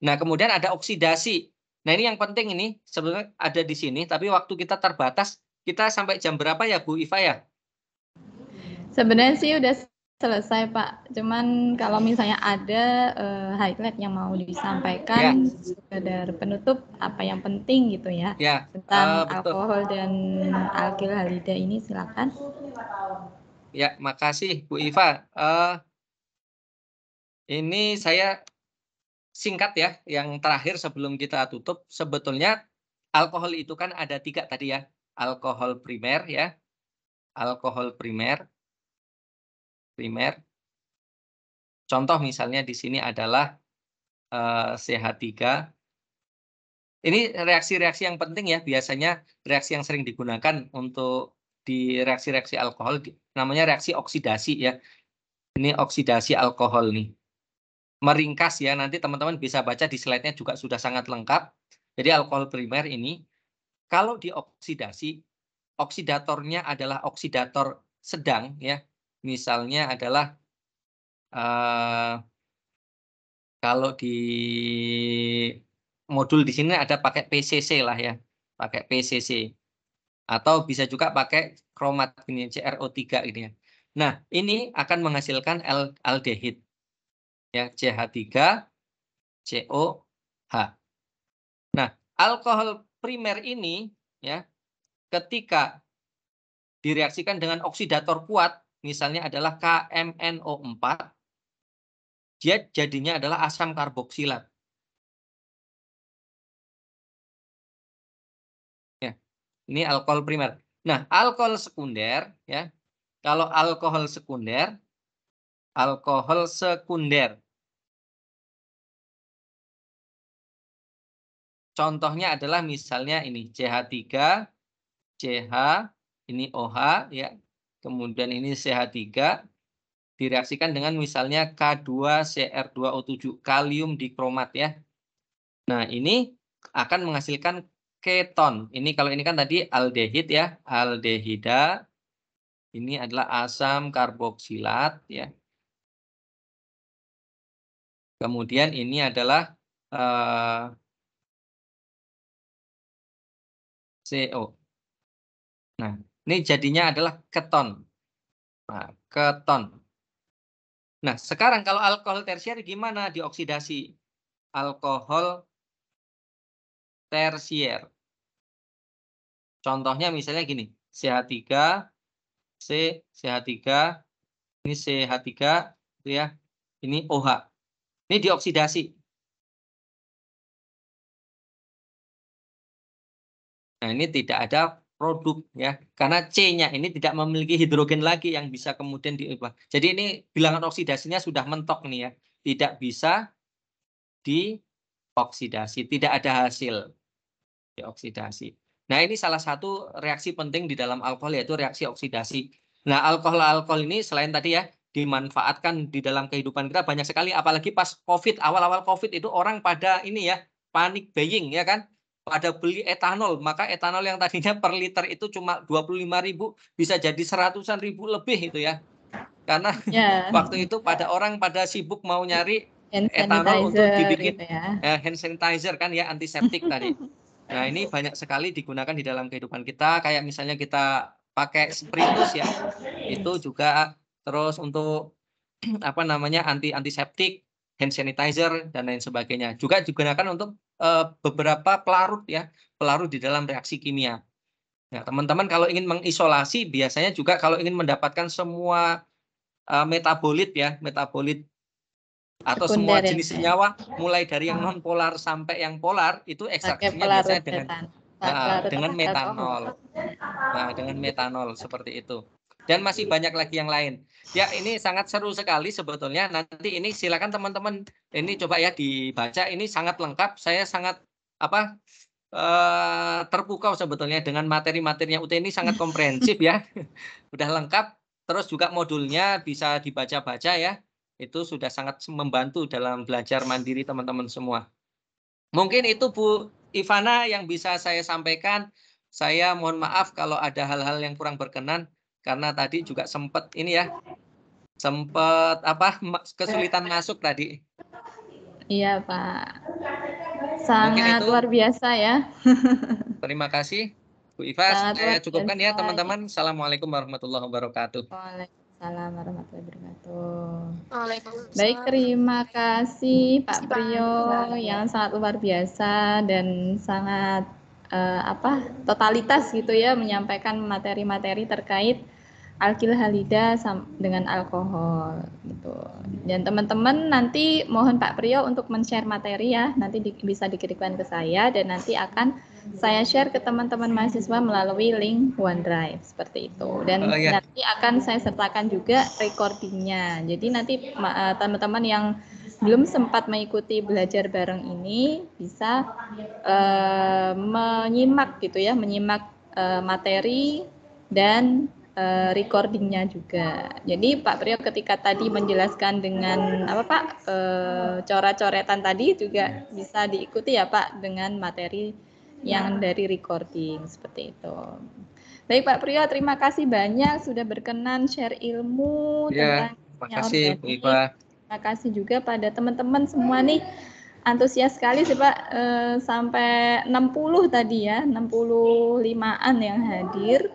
Nah, kemudian ada oksidasi. Nah, ini yang penting ini sebenarnya ada di sini, tapi waktu kita terbatas. Kita sampai jam berapa ya, Bu Iva ya? Sebenarnya sih udah selesai, Pak. Cuman kalau misalnya ada highlight yang mau disampaikan sekedar penutup apa yang penting gitu ya, tentang betul. alkohol dan alkil halida ini silakan. Ya, makasih Bu Iva. Ini saya singkat ya, yang terakhir sebelum kita tutup. Sebetulnya alkohol itu kan ada 3 tadi ya. Alkohol primer ya. Alkohol primer. Contoh misalnya di sini adalah CH3. Ini reaksi-reaksi yang penting ya, biasanya reaksi yang sering digunakan untuk di reaksi-reaksi alkohol namanya reaksi oksidasi ya. Ini oksidasi alkohol nih. Meringkas ya, nanti teman-teman bisa baca di slide-nya juga sudah sangat lengkap. Jadi alkohol primer ini kalau dioksidasi, oksidatornya adalah oksidator sedang ya. Misalnya adalah kalau di modul di sini ada pakai PCC lah ya, pakai PCC. Atau bisa juga pakai kromat ini CrO3 ini ya. Nah, ini akan menghasilkan aldehid ya, CH3 COH. Nah, alkohol primer ini ya ketika direaksikan dengan oksidator kuat, misalnya adalah KMNO4, dia jadinya adalah asam karboksilat. Ya, ini alkohol primer. Nah, alkohol sekunder ya. Kalau alkohol sekunder contohnya adalah misalnya ini CH3, CH, ini OH ya. Kemudian ini CH3 direaksikan dengan misalnya K2Cr2O7, kalium dikromat ya. Nah, ini akan menghasilkan keton. Ini kalau ini kan tadi aldehid ya, aldehida. Ini adalah asam karboksilat ya. Kemudian ini adalah CO. Nah, ini jadinya adalah keton. Nah, keton. Nah, sekarang kalau alkohol tersier gimana dioksidasi? Alkohol tersier. Contohnya misalnya gini, CH3, CH3, ini CH3, itu ya, ini OH. Ini dioksidasi. Nah, ini tidak ada produk ya, karena C-nya ini tidak memiliki hidrogen lagi yang bisa kemudian diubah. Jadi ini bilangan oksidasinya sudah mentok nih ya, tidak bisa dioksidasi, tidak ada hasil dioksidasi. Nah, ini salah satu reaksi penting di dalam alkohol yaitu reaksi oksidasi. Nah, alkohol ini selain tadi ya dimanfaatkan di dalam kehidupan kita banyak sekali, apalagi pas COVID, awal-awal COVID itu orang pada ini ya panic buying ya kan, pada beli etanol, maka etanol yang tadinya per liter itu cuma 25.000 bisa jadi 100-an ribu lebih itu ya. Karena waktu itu orang pada sibuk mau nyari etanol untuk dibikin gitu ya. Hand sanitizer kan ya, antiseptik tadi. Nah, ini banyak sekali digunakan di dalam kehidupan kita, kayak misalnya kita pakai spiritus ya, itu juga terus untuk apa namanya antiseptik, hand sanitizer dan lain sebagainya. Juga digunakan untuk beberapa pelarut ya, pelarut di dalam reaksi kimia. Nah, teman-teman kalau ingin mengisolasi biasanya juga kalau ingin mendapatkan semua metabolit ya, metabolit atau semua jenis senyawa mulai dari yang non polar sampai yang polar itu ekstraksinya biasanya dengan metanol. Nah, dengan metanol seperti itu. Dan masih banyak lagi yang lain. Ya, ini sangat seru sekali sebetulnya. Nanti ini silakan teman-teman ini coba ya dibaca, ini sangat lengkap. Saya sangat terpukau sebetulnya dengan materi-materinya UT ini sangat komprehensif ya. Udah lengkap, terus juga modulnya bisa dibaca-baca ya. Itu sudah sangat membantu dalam belajar mandiri teman-teman semua. Mungkin itu Bu Ivana yang bisa saya sampaikan. Saya mohon maaf kalau ada hal-hal yang kurang berkenan karena tadi juga sempat ini ya. Sempat kesulitan masuk tadi. Iya, Pak. Sangat luar biasa ya. Terima kasih Bu Iva, saya cukupkan ya teman-teman. Assalamualaikum warahmatullahi wabarakatuh. Waalaikumsalam warahmatullahi wabarakatuh. Baik, terima kasih Pak Priyo yang sangat luar biasa dan sangat totalitas gitu ya menyampaikan materi-materi terkait alkil halida dengan alkohol gitu. Dan teman-teman nanti mohon Pak Priyo untuk men-share materi ya, nanti bisa dikirimkan ke saya dan nanti akan saya share ke teman-teman mahasiswa melalui link OneDrive seperti itu. Dan nanti akan saya sertakan juga recordingnya. Jadi nanti teman-teman yang belum sempat mengikuti belajar bareng ini bisa menyimak gitu ya, menyimak materi dan recordingnya juga. Jadi Pak Priyo ketika tadi menjelaskan dengan coret-coretan tadi juga bisa diikuti ya Pak dengan materi yang dari recording seperti itu. Baik Pak Priyo, terima kasih banyak sudah berkenan share ilmu tentang terima kasih Bu Iva. Terima kasih juga pada teman-teman semua nih. Antusias sekali sih Pak, sampai 60 tadi ya, 65-an yang hadir.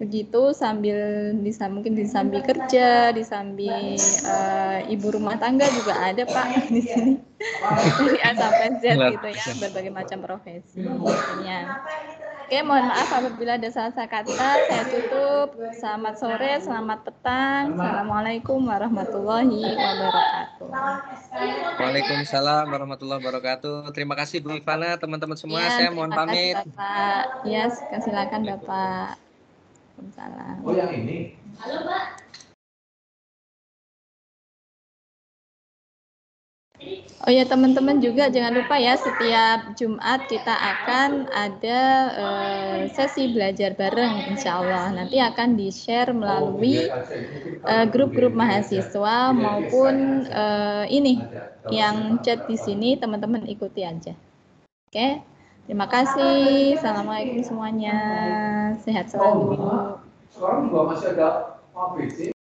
Begitu mungkin disambi kerja, disambi ibu rumah tangga juga ada Pak di sini. Dari A sampai Z gitu ya, berbagai macam profesi. Oke, mohon maaf apabila ada salah kata, saya tutup. Selamat sore, selamat petang. Assalamualaikum warahmatullahi wabarakatuh. Waalaikumsalam warahmatullahi wabarakatuh. Terima kasih Bu Ivana, teman-teman semua. Saya mohon pamit. Bapak. Ya, silakan Bapak. Waalaikumsalam. Oh, yang ini. Halo, Pak. Oh ya teman-teman juga jangan lupa ya setiap Jumat kita akan ada sesi belajar bareng insya Allah. Nanti akan di-share melalui grup-grup mahasiswa maupun ini yang chat di sini teman-teman ikuti aja. Oke, terima kasih. Assalamualaikum semuanya. Sehat selalu. Sekarang juga masih ada ABC.